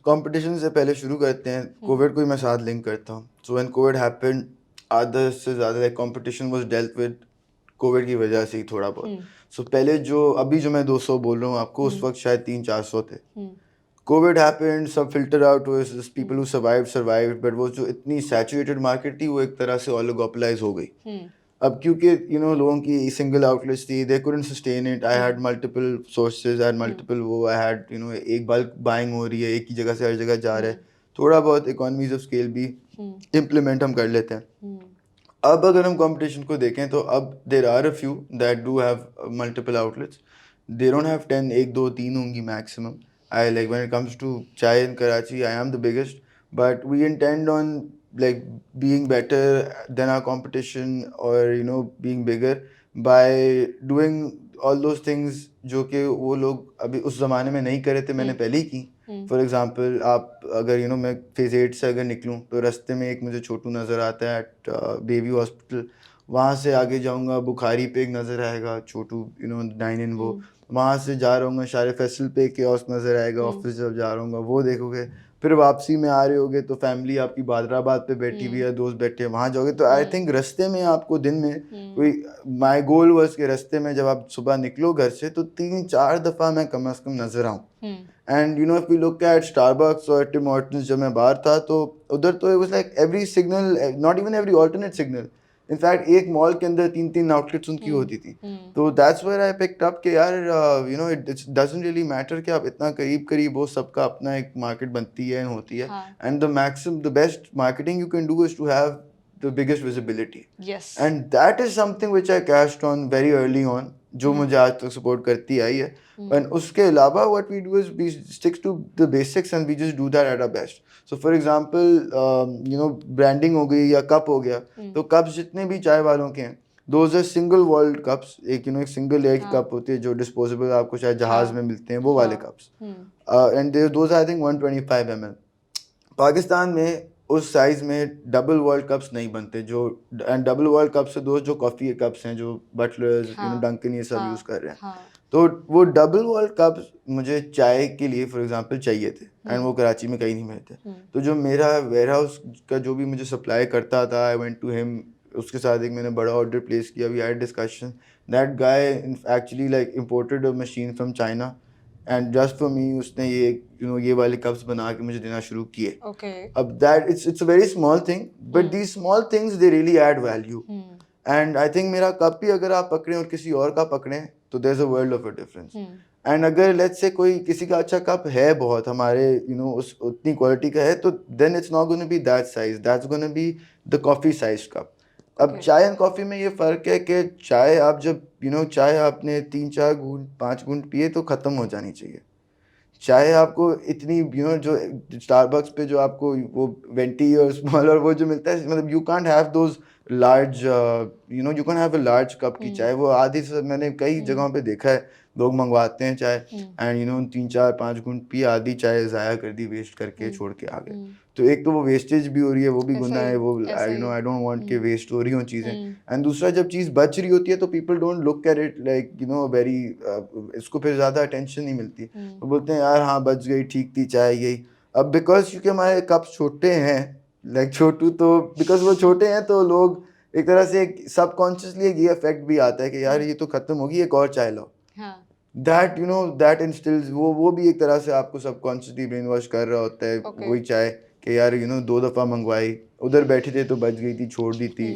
Speaker 1: कंपटीशन से पहले शुरू करते हैं कोविड को ही मैं साथ लिंक करता हूँ। सो व्हेन कोविड हैपेंड आधे से ज़्यादा like competition was dealt with Covid की वजह से ही थोड़ा बहुत। सो पहले जो अभी जो मैं 200 बोल रहा हूँ आपको उस वक्त शायद 300-400 थे। कोविड हैपेंड सब फिल्टर आउट हुए पीपल हु सर्वाइव्ड बट वो जो इतनी सैचुरेटेड मार्केट थी वो एक तरह से ओलिगोपोलाइज हो गई। अब क्योंकि यू नो लोगों की सिंगल आउटलेट्स थी they couldn't sustain it I had multiple sources I had multiple वो आई हैड यू नो एक बल्क बाइंग हो रही है एक ही जगह से हर जगह जा रहा है थोड़ा बहुत इकोनॉमीज ऑफ स्केल भी इम्प्लीमेंट हम कर लेते हैं। अब अगर हम कंपटीशन को देखें तो अब there are a few that do have multiple outlets they don't have 10 1 2 3 होंगी maximum. I like when it comes to chai in Karachi, I am the biggest, but we intend on like being better than our competition or you know being bigger by doing all those things जो कि वो लोग अभी उस ज़माने में नहीं करे थे मैंने पहले ही की। फॉर एग्जांपल आप अगर यू नो मैं फेज़ 8 से अगर निकलूँ तो रास्ते में एक मुझे छोटू नज़र आता है एट बेबी हॉस्पिटल वहाँ से आगे जाऊँगा बुखारी पे एक नज़र आएगा छोटू यू नो डाइन इन वो वहाँ से जा रहा हूँ शारे फैसल पे कियोस्क नज़र आएगा ऑफिस जब जा रहा हूँ वो देखोगे फिर वापसी में आ रहे होगे तो फैमिली आपकी बादराबाद पे बैठी हुई है दोस्त बैठे हैं वहाँ जाओगे तो आई थिंक रास्ते में आपको दिन में कोई माई गोल वर्स के रास्ते में जब आप सुबह निकलो घर से तो 3-4 दफ़ा मैं कम अज़ कम नज़र आऊँ and you know if we look at Starbucks और टिम हॉर्टन्स, जब मैं बाहर था तो उधर तो it was like every signal, not even every alternate signal, in fact एक मॉल के अंदर 3-3 आउटलेट्स उनकी होती थी. तो that's where I picked up कि यार you know it doesn't really matter कि आप इतना करीब करीब हो, सबका अपना एक मार्केट बनती है होती है.
Speaker 2: हाँ.
Speaker 1: And the best marketing you can do is to have the biggest visibility.
Speaker 2: Yes.
Speaker 1: And that is something which I cashed on very early on, जो मुझे आज तक सपोर्ट करती आई है. एंड उसके अलावा what we do is we stick to the basics and we just do that at our best. So for example you know branding हो गई या कप हो गया, तो कप्स जितने भी चाय वालों के हैं, those are single walled cups. एक यू नो एक सिंगल लेयर की कप होती है जो डिस्पोजेबल आपको शायद जहाज में मिलते हैं, वो वाले cups. And those I think 125 ml. Pakistan में उस साइज में डबल वर्ल्ड कप्स नहीं बनते, जो एंड डबल वर्ल्ड कप्स से दोस्त जो कॉफ़ी के कप्स हैं जो बटलर्स यू नो डंकन ये सब यूज़ कर रहे हैं. तो वो डबल वर्ल्ड कप्स मुझे चाय के लिए फॉर एग्जांपल चाहिए थे, एंड वो कराची में कहीं नहीं मिलते. तो जो मेरा वेयर हाउस का जो भी मुझे सप्लाई करता था, आई वेंट टू हिम, उसके साथ एक मैंने बड़ा ऑर्डर प्लेस किया. We had discussion. That guy actually like imported a machine from China, and just for me उसने ये यू नो ये वाले कप्स बना के मुझे देना शुरू किए. अब that it's a very small thing, but these small things they really add value. And I think मेरा कप भी अगर आप पकड़ें और किसी और का पकड़ें तो there is a world of a difference. And अगर लेट्स से कोई किसी का अच्छा कप है बहुत हमारे यू नो उस उतनी क्वालिटी का है, तो then it's not gonna be that size, that's gonna be the coffee size cup. अब चाय एंड कॉफ़ी में ये फ़र्क है कि चाय आप जब यू नो चाय आपने 3-4 घूंट 5 घूंट पिए तो ख़त्म हो जानी चाहिए. चाहे आपको इतनी यू नो जो स्टारबक्स पे जो आपको वो वेंटी और स्मॉल और वो जो मिलता है, मतलब you can't have those large you know you can have a large cup की चाय. वो आधी से मैंने कई जगहों पे देखा है, लोग मंगवाते हैं चाय एंड यू नो 3-4-5 घूंट पी, आधी चाय ज़ाया कर दी, वेस्ट करके छोड़ के आ गए. तो एक तो वो वेस्टेज भी हो रही है, वो भी गुनाह है, वो you know I don't want के वेस्ट हो रही हो चीज़ें. एंड दूसरा जब चीज़ बच रही होती है तो people don't look at it like you know very, इसको फिर ज़्यादा अटेंशन नहीं मिलती. तो बोलते हैं यार हाँ बच गई, ठीक थी चाय यही. अब बिकॉज क्योंकि हमारे कप छोटे हैं, लाइक छोटू, तो बिकॉज वो छोटे हैं तो लोग एक तरह से सबकॉन्शियसली ये इफेक्ट भी आता है कि यार ये तो खत्म होगी, एक और चाय लो. That you know that instils, वो भी एक तरह से आपको सबकॉन्शियसली ब्रेन वॉश कर रहा होता है. वही चाय कि यार यू नो 2 दफ़ा मंगवाई, उधर बैठे थे तो बच गई थी, छोड़ दी थी.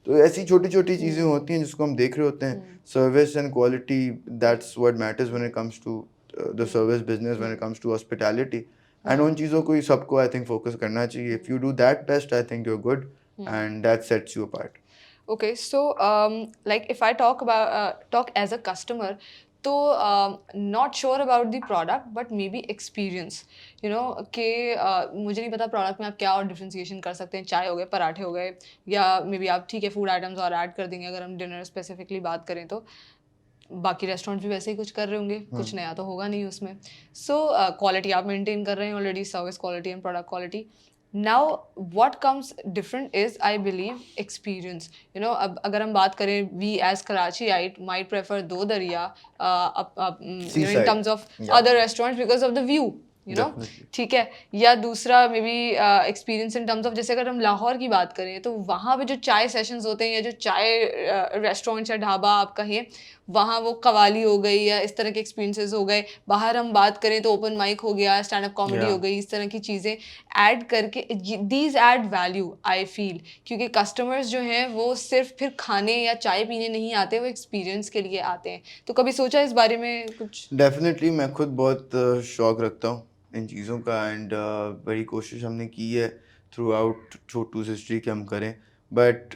Speaker 1: तो ऐसी छोटी छोटी चीज़ें होती हैं जिसको हम देख रहे होते हैं. Service and quality, that's what matters when it comes to the service business, when it comes to hospitality. And उन चीज़ों को ही सबको आई थिंक फोकस करना चाहिए. If you do that best, I think you are good and that sets you apart.
Speaker 2: Okay, so like if I talk as a customer, तो not sure about the product but maybe experience, you know कि मुझे नहीं पता product में आप क्या और differentiation कर सकते हैं. चाय हो गए, पराठे हो गए, या मे बी आप ठीक है फूड आइटम्स और ऐड कर देंगे अगर हम डिनर स्पेसिफिकली बात करें तो. बाकी रेस्टोरेंट्स भी वैसे ही कुछ कर रहे होंगे, कुछ नया तो होगा नहीं उसमें. सो क्वालिटी आप मेंटेन कर रहे हैं already, service quality and product quality. Now what comes different is I believe experience. You know, अब अगर हम बात करें, we as Karachiite might prefer Do Darya you know, in terms of other restaurants because of the view. You know, ठीक है. या दूसरा may be experience in terms of, जैसे अगर हम लाहौर की बात करें तो वहाँ पे जो चाय सेशंस होते हैं या जो चाय रेस्टोरेंट्स या ढाबा आप कहें, वहाँ वो कवाली हो गई या इस तरह के एक्सपीरियंसेस हो गए. बाहर हम बात करें तो ओपन माइक हो गया, स्टैंड अप कॉमेडी हो गई, इस तरह की चीज़ें ऐड करके these add value I feel. क्योंकि कस्टमर्स जो हैं वो सिर्फ फिर खाने या चाय पीने नहीं आते, वो एक्सपीरियंस के लिए आते हैं. तो कभी सोचा इस बारे में कुछ?
Speaker 1: डेफिनेटली मैं खुद बहुत शौक रखता हूँ इन चीज़ों का, एंड बड़ी कोशिश हमने की है थ्रू आउट छोटू's हिस्ट्री कि हम करें. बट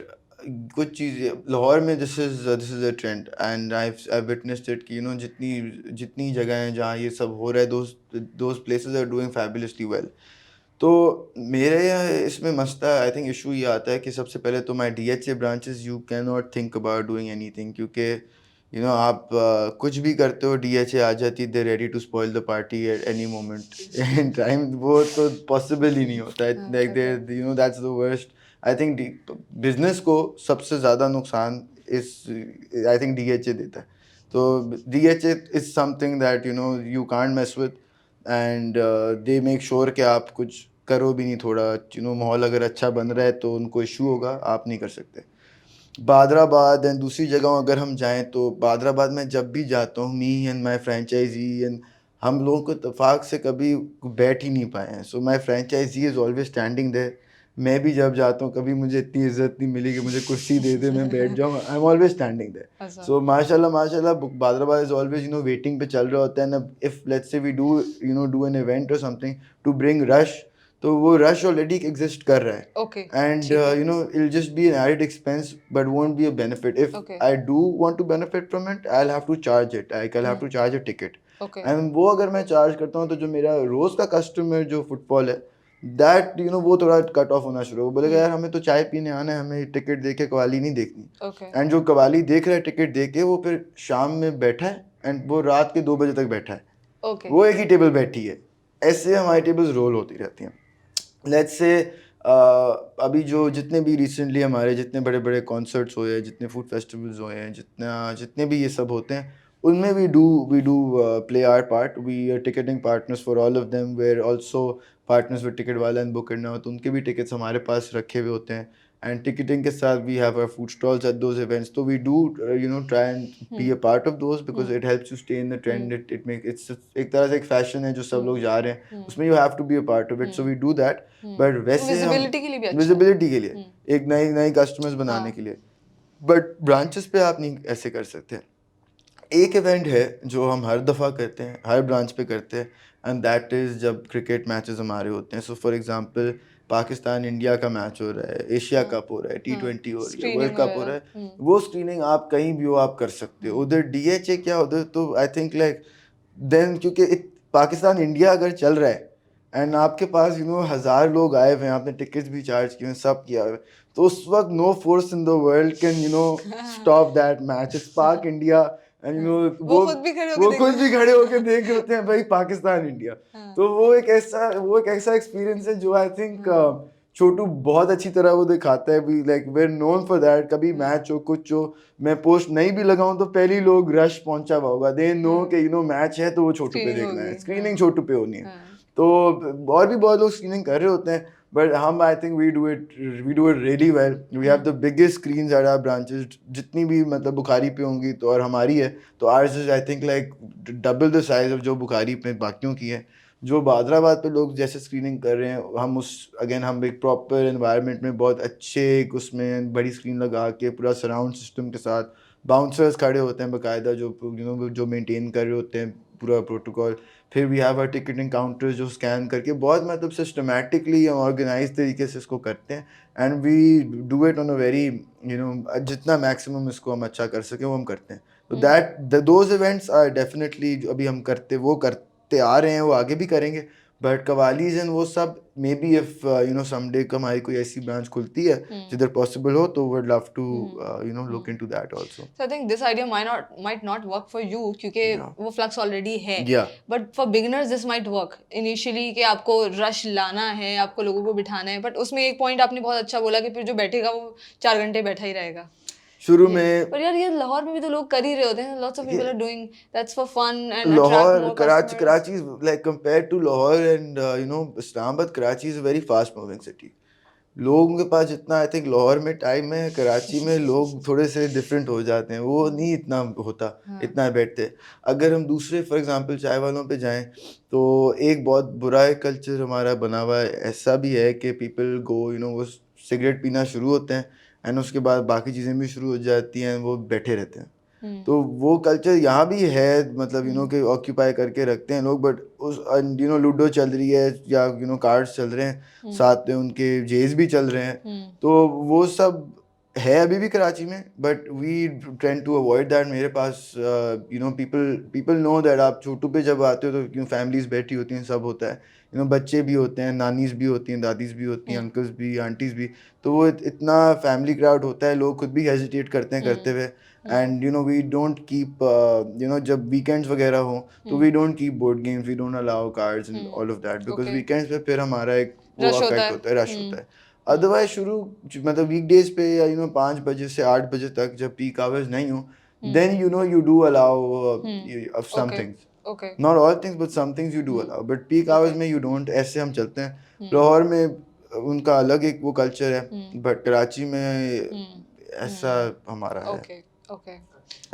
Speaker 1: कुछ चीज़ें लाहौर में this is a trend and I witnessed it कि यू नो जितनी जगह हैं जहाँ ये सब हो रहा है, those places are doing fabulously well. तो मेरे यहाँ इसमें मसला आई थिंक इशू ये आता है कि सबसे पहले तो my DHA branches you can not think about doing anything, क्योंकि यू नो आप कुछ भी करते हो DHA आ जाती है, they ready to spoil the party at any moment in time. वो तो पॉसिबल ही नहीं होता है. Like they you know that's the worst. I think business को सबसे ज़्यादा नुकसान इस आई थिंक DHA देता है. तो DHA is something that you know you can't mess with, and they make sure कि आप कुछ करो भी नहीं. थोड़ा यू नो माहौल अगर अच्छा बन रहा है तो उनको इशू होगा, आप नहीं कर सकते. बादराबाद एंड दूसरी जगहों अगर हम जाएं तो बादराबाद में जब भी जाता हूँ, me and my franchisee and हम लोगों को इत्तेफाक से कभी बैठ ही नहीं पाए हैं. So my franchise is always standing there. मैं भी जब जाता हूँ कभी मुझे इतनी इज्जत नहीं मिली कि मुझे कुर्सी दे दे मैं बैठ जाऊँ. I am always standing there.
Speaker 2: अच्छा.
Speaker 1: सो माशाल्लाह बादराबाद इज ऑलवेज वेटिंग पे चल रहा होता है ना. If let's say we do an event or something to bring rush, तो वो रश ऑलरेडी एग्जिस्ट कर रहा है.
Speaker 2: ओके.
Speaker 1: And
Speaker 2: ठीक है.
Speaker 1: it'll just be an added expense but won't be a benefit. If
Speaker 2: Okay.
Speaker 1: I do want to benefit from it, I'll have to charge it. I'll have to charge a ticket.
Speaker 2: Okay.
Speaker 1: And वो अगर मैं charge करता हूँ तो जो मेरा रोज का customer जो फुटबॉल है, दैट वो थोड़ा कट ऑफ होना शुरू हो. बोलेगा यार हमें तो चाय पीने आना है, हमें टिकट देके कवाली नहीं देखनी.
Speaker 2: ओके.
Speaker 1: एंड जो कवाली देख रहा है टिकट देके, वो फिर शाम में बैठा है एंड वो रात के 2 बजे तक बैठा है.
Speaker 2: ओके.
Speaker 1: वो एक ही टेबल बैठी है. ऐसे हमारी टेबल्स रोल होती रहती हैं. लेट्स से अभी जो जितने भी रिसेंटली हमारे जितने बड़े बड़े कॉन्सर्ट्स हुए हैं, जितने फूड फेस्टिवल्स हुए हैं, जितने भी ये सब होते हैं, उनमें we do play our part. We are ticketing partners for all of them. We are also partners with ticket वाला एंड बुक करना हो तो उनके भी टिकट्स हमारे पास रखे हुए होते हैं. एंड टिकटिंग के साथ we have our food stalls at those events. तो we do try and be a part of those because it helps you stay in the trend. It make its एक तरह से एक फैशन है जो सब लोग जा रहे हैं, उसमें you have to be a part of it. So we do that. But वैसे
Speaker 2: विजिबिलिटी के लिए भी अच्छा.
Speaker 1: विजिबिलिटी के लिए, एक नई कस्टमर्स बनाने के लिए. बट ब्रांचेस पे आप नहीं ऐसे कर सकते. एक इवेंट है जो हम हर दफ़ा करते हैं, हर ब्रांच पे करते हैं, एंड दैट इज़ जब क्रिकेट मैचेस हमारे होते हैं. सो फॉर एग्जांपल पाकिस्तान इंडिया का मैच हो रहा है, एशिया कप हो रहा है, T20 हो रही है, वर्ल्ड कप हो रहा है, वो स्क्रीनिंग आप कहीं भी हो आप कर सकते हो. उधर DHA क्या, उधर तो आई थिंक लाइक देन, क्योंकि पाकिस्तान इंडिया अगर चल रहा है एंड आपके पास 1000 लोग आए हुए हैं, आपने टिकट्स भी चार्ज किए हैं, सब किया हुआ है, तो उस वक्त no force in the world can stop that match. It's Pak India एंड
Speaker 2: वो खुद भी खड़े होके
Speaker 1: वो खुद भी खड़े होकर देख रहे होते हैं भाई पाकिस्तान इंडिया. तो वो एक ऐसा एक्सपीरियंस है जो आई थिंक छोटू बहुत अच्छी तरह वो दिखाता है. We like we are known for that. कभी मैच हो कुछ हो, मैं पोस्ट नहीं भी लगाऊं तो पहले ही लोग रश पहुंचा हुआ होगा. दे नो कि मैच है तो वो छोटू पे देखना है, स्क्रीनिंग छोटू पे होनी है. तो और भी बहुत लोग स्क्रीनिंग कर रहे होते हैं, बट हम I think we do it really well. We have the biggest screens at our branches. जितनी भी मतलब बुखारी पे होंगी तो और हमारी है तो ours is I think like double the size of जो बुखारी पे बाकियों की है. जो बादराबाद पे लोग जैसे स्क्रीनिंग कर रहे हैं, हम एक प्रॉपर एनवायरनमेंट में बहुत अच्छे उसमें बड़ी स्क्रीन लगा के पूरा सराउंड सिस्टम के साथ बाउंसर्स खड़े होते हैं बाकायदा जो मेंटेन कर रहे होते हैं पूरा प्रोटोकॉल. फिर we have our ticketing counters जो स्कैन करके बहुत मतलब सिस्टमेटिकली या ऑर्गेनाइज तरीके से इसको करते हैं. And we do it on a very जितना मैक्सिमम इसको हम अच्छा कर सकें वो हम करते हैं. तो दोज इवेंट्स आर डेफिनेटली अभी हम करते आ रहे हैं, वो आगे भी करेंगे. बट कवालीज एंड वो सब मे बी इफ समडे हमारी कोई ऐसी ब्रांच खुलती है जिधर पॉसिबल हो तो would love to look into that also.
Speaker 2: So I think this idea might not work for you क्योंकि वो फ्लक्स ऑलरेडी है. But for beginners this might work initially कि आपको रश लाना है, आपको लोगों को बिठाना है. बट उसमें एक पॉइंट आपने बहुत अच्छा बोला कि फिर जो बैठेगा वो 4 घंटे बैठा ही रहेगा
Speaker 1: शुरू में.
Speaker 2: पर यार ये लाहौर में भी तो लोग कर ही रहे होते हैं. Lots of people are doing that's for fun and
Speaker 1: Lahore Karachi like compared to Lahore and Islamabad, Karachi is a very fast moving city. लोगों के पास जितना आई थिंक लाहौर में टाइम है, कराची में लोग थोड़े से डिफरेंट हो जाते हैं. वो नहीं इतना होता, इतना बैठते. अगर हम दूसरे फॉर एग्जांपल चाय वालों पे जाएं तो एक बहुत बुरा एक कल्चर हमारा बना हुआ है. ऐसा भी है कि पीपल गो वो सिगरेट पीना शुरू होते हैं एंड उसके बाद बाकी चीज़ें भी शुरू हो जाती हैं, वो बैठे रहते हैं. तो वो कल्चर यहाँ भी है, मतलब कि ऑक्यूपाई करके रखते हैं लोग. बट उस लूडो चल रही है या कार्ड्स चल रहे हैं, साथ में उनके जेज भी चल रहे हैं. तो वो सब है अभी भी कराची में. But we tend to avoid that. मेरे पास पीपल नो दैट आप छोटू पे जब आते हो तो फैमिलीज बैठी होती हैं, सब होता है. बच्चे भी होते हैं, नानीज भी होती हैं, दादीज भी होती हैं, अंकल्स भी, आंटीज भी. तो वो इतना फैमिली क्राउड होता है, लोग खुद भी हेजिटेट करते हैं करते हुए. एंड वी डोंट कीप जब वीकेंड्स वगैरह हो तो we don't keep board games, we don't allow cards and all of that because weekends पे फिर हमारा एक वो अफेक्ट होता है, रश होता है. अदरवाइज शुरू मतलब वीकडेज पे या 5 बजे से 8 बजे तक जब पीक आवर्स नहीं हो, then you do allow some things.
Speaker 2: Okay.
Speaker 1: Not all things but some things you do allow. But peak hours में you don't. ऐसे हम चलते हैं. लाहौर में उनका अलग एक वो कल्चर है, बट कराची में ऐसा हमारा है.
Speaker 2: ओके।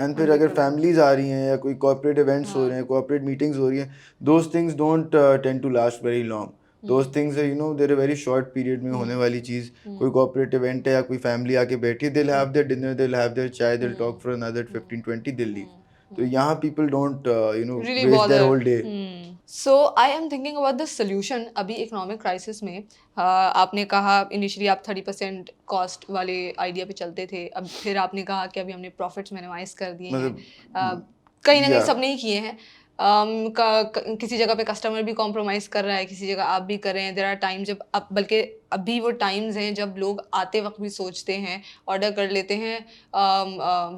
Speaker 1: एंड फिर अगर फैमिलीज आ रही हैं या कोई कॉर्पोरेट इवेंट्स हो
Speaker 2: हाँ।
Speaker 1: रहे हैं, कॉर्पोरेट मीटिंग्स हो रही हैं, those things don't tend to last very long. Those things you know they're very short period में होने वाली चीज़. कोई कॉर्पोरेट इवेंट है या कोई फैमिली आके बैठी है, दिल हैव देयर डिनर, दिल हैव देयर चाय, दिल टॉक फॉर अनदर 15-20, दिल लीव. तो यहाँ people don't you know
Speaker 2: Really
Speaker 1: waste their
Speaker 2: bother.
Speaker 1: Whole day.
Speaker 2: So I am thinking about the solution. अभी इकोनॉमिक क्राइसिस में आपने कहा इनिशियली आप 30% कॉस्ट वाले आइडिया पे चलते थे, अब फिर आपने कहा कि अभी हमने प्रॉफिट्स मिनिमाइज कर दिए हैं.
Speaker 1: मतलब
Speaker 2: कहीं ना कहीं
Speaker 1: या
Speaker 2: सबने ही किए हैं. किसी जगह पे कस्टमर भी कॉम्प्रोमाइज़ कर रहा है, किसी जगह आप भी कर रहे हैं. देयर आर टाइम जब अब बल्कि अभी वो टाइम्स हैं जब लोग आते वक्त भी सोचते हैं, ऑर्डर कर लेते हैं,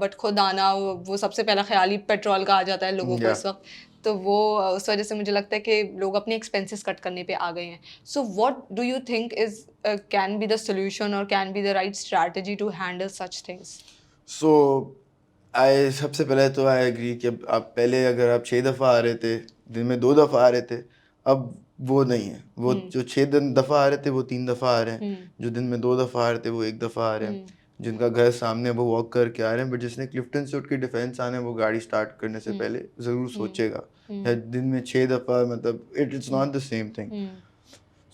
Speaker 2: बट खुद आना वो सबसे पहला ख्याल ही पेट्रोल का आ जाता है लोगों को
Speaker 1: या
Speaker 2: इस वक्त. तो वो उस वजह से मुझे लगता है कि लोग अपने एक्सपेंसेस कट करने पे आ गए हैं. So what do you think is can be the solution और can be the right strategy to handle such things?
Speaker 1: So I सबसे पहले तो आई एग्री कि आप पहले अगर आप 6 दफ़ा आ रहे थे, दिन में 2 दफ़ा आ रहे थे, अब वो नहीं है. वो जो 6 दफ़ा आ रहे थे वो 3 दफ़ा आ रहे हैं. जो दिन में 2 दफ़ा आ रहे थे वो 1 दफ़ा आ रहे हैं. जिनका घर सामने है वो वॉक करके आ रहे हैं. बट जिसने क्लिफ्टन से उठ के डिफेंस आना है वो गाड़ी स्टार्ट करने से पहले ज़रूर सोचेगा. या दिन में 6 दफ़ा, मतलब it's not the same thing.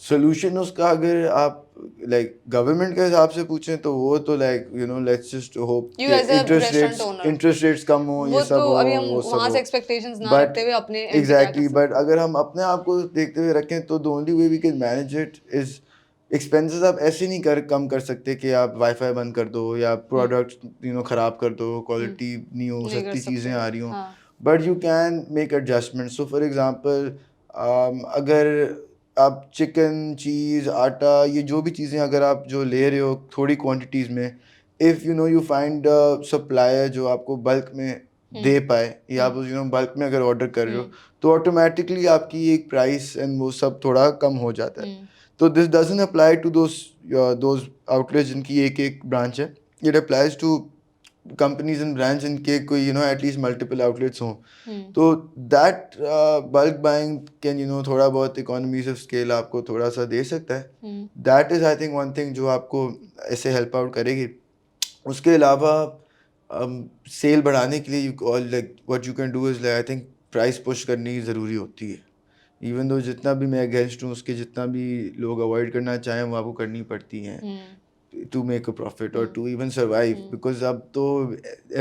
Speaker 1: Solution उसका अगर आप लाइक गवर्नमेंट के हिसाब से पूछें तो वो तो like you know let's just hope
Speaker 2: You
Speaker 1: कि
Speaker 2: as a restaurant owner,
Speaker 1: interest rates कम हो,
Speaker 2: वो
Speaker 1: ये सब
Speaker 2: तो
Speaker 1: हो,
Speaker 2: अभी हम
Speaker 1: वो सब
Speaker 2: वहां से
Speaker 1: हो.
Speaker 2: एक्सपेक्टेशंस ना
Speaker 1: बट
Speaker 2: रखते हुए अपने end पे क्या कर
Speaker 1: एग्जैक्टली,
Speaker 2: सकते
Speaker 1: बट अगर हम अपने आप को देखते हुए रखें तो the only way we can manage it is expenses. आप ऐसे नहीं कम कर सकते कि आप वाईफाई बंद कर दो या प्रोडक्ट यू नो ख़राब कर दो, क्वालिटी नहीं हो,
Speaker 2: नहीं कर
Speaker 1: सस्ती चीज़ें
Speaker 2: सकते.
Speaker 1: आ रही हों.
Speaker 2: हाँ.
Speaker 1: But you can make adjustment. So for example अगर आप चिकन, चीज़, आटा, ये जो भी चीज़ें अगर आप जो ले रहे हो थोड़ी क्वांटिटीज़ में, if you know you find supplier जो आपको बल्क में दे पाए, या आप यू नो बल्क में अगर ऑर्डर कर रहे हो तो ऑटोमेटिकली आपकी एक प्राइस एंड वो सब थोड़ा कम हो जाता है. तो this doesn't apply to those outlets जिनकी एक एक ब्रांच है. It applies to companies and brands इनके कोई you know at least multiple outlets हों. तो that bulk buying can you know थोड़ा बहुत इकोनॉमीज ऑफ स्केल आपको थोड़ा सा दे सकता है. That is I think one thing जो आपको ऐसे हेल्प आउट करेगी. उसके अलावा सेल बढ़ाने के लिए like what you can do is like I think price push करनी ज़रूरी होती है. इवन दो जितना भी मैं अगेंस्ट हूँ उसके, जितना भी लोग अवॉइड करना चाहें वो आपको करनी पड़ती हैं to make a profit or to even survive, because अब तो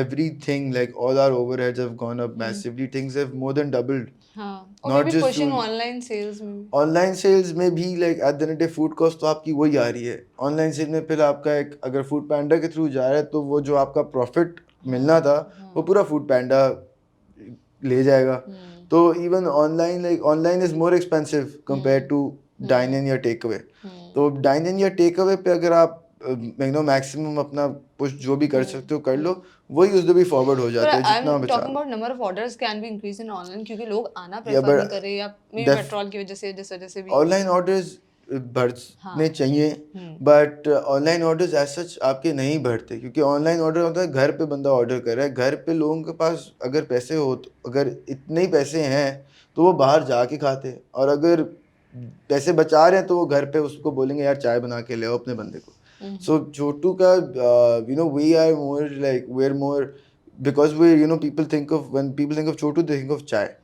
Speaker 1: everything like all our overheads have gone up massively. Things have more than doubled.
Speaker 2: हाँ. और
Speaker 1: Not
Speaker 2: maybe
Speaker 1: just
Speaker 2: pushing
Speaker 1: food.
Speaker 2: online sales में भी.
Speaker 1: ऑनलाइन सेल्स में भी like at the end of the day food cost तो आपकी वही आ रही है. ऑनलाइन सेल में फिर आपका एक अगर फूड पैंडा के थ्रू जा रहा है तो वो जो आपका प्रॉफिट मिलना था वो पूरा फूड पैंडा ले जाएगा. तो even online like online is more expensive compare to dine in या टेक अवे. तो डाइन इन या टेक अवे पे अगर आप यू नो मैक्सिमम अपना पुश जो भी कर सकते हो कर लो, वही उस भी फॉरवर्ड हो जाता है जितना बचा.
Speaker 2: Talking about number of orders can be increase in online, क्योंकि लोग आना
Speaker 1: Yeah,
Speaker 2: प्रेफर
Speaker 1: but
Speaker 2: नहीं कर रहे या मे पेट्रोल की वजह से जिस वजह से भी.
Speaker 1: ऑनलाइन ऑर्डर्स बढ़ने चाहिए, but online orders as such आपके नहीं बढ़ते, क्योंकि ऑनलाइन ऑर्डर होता है घर पे बंदा ऑर्डर कर रहा है. घर पे लोगों के पास अगर पैसे हो तो, अगर इतने ही पैसे हैं तो वो बाहर जाके खाते हैं, और अगर पैसे बचा रहे हैं तो वो घर पे उसको बोलेंगे यार चाय बना के ले आओ अपने बंदे को. सो छोटू का you know we are more like we are more because we you know people think of when people think of Chhotu they think of chai.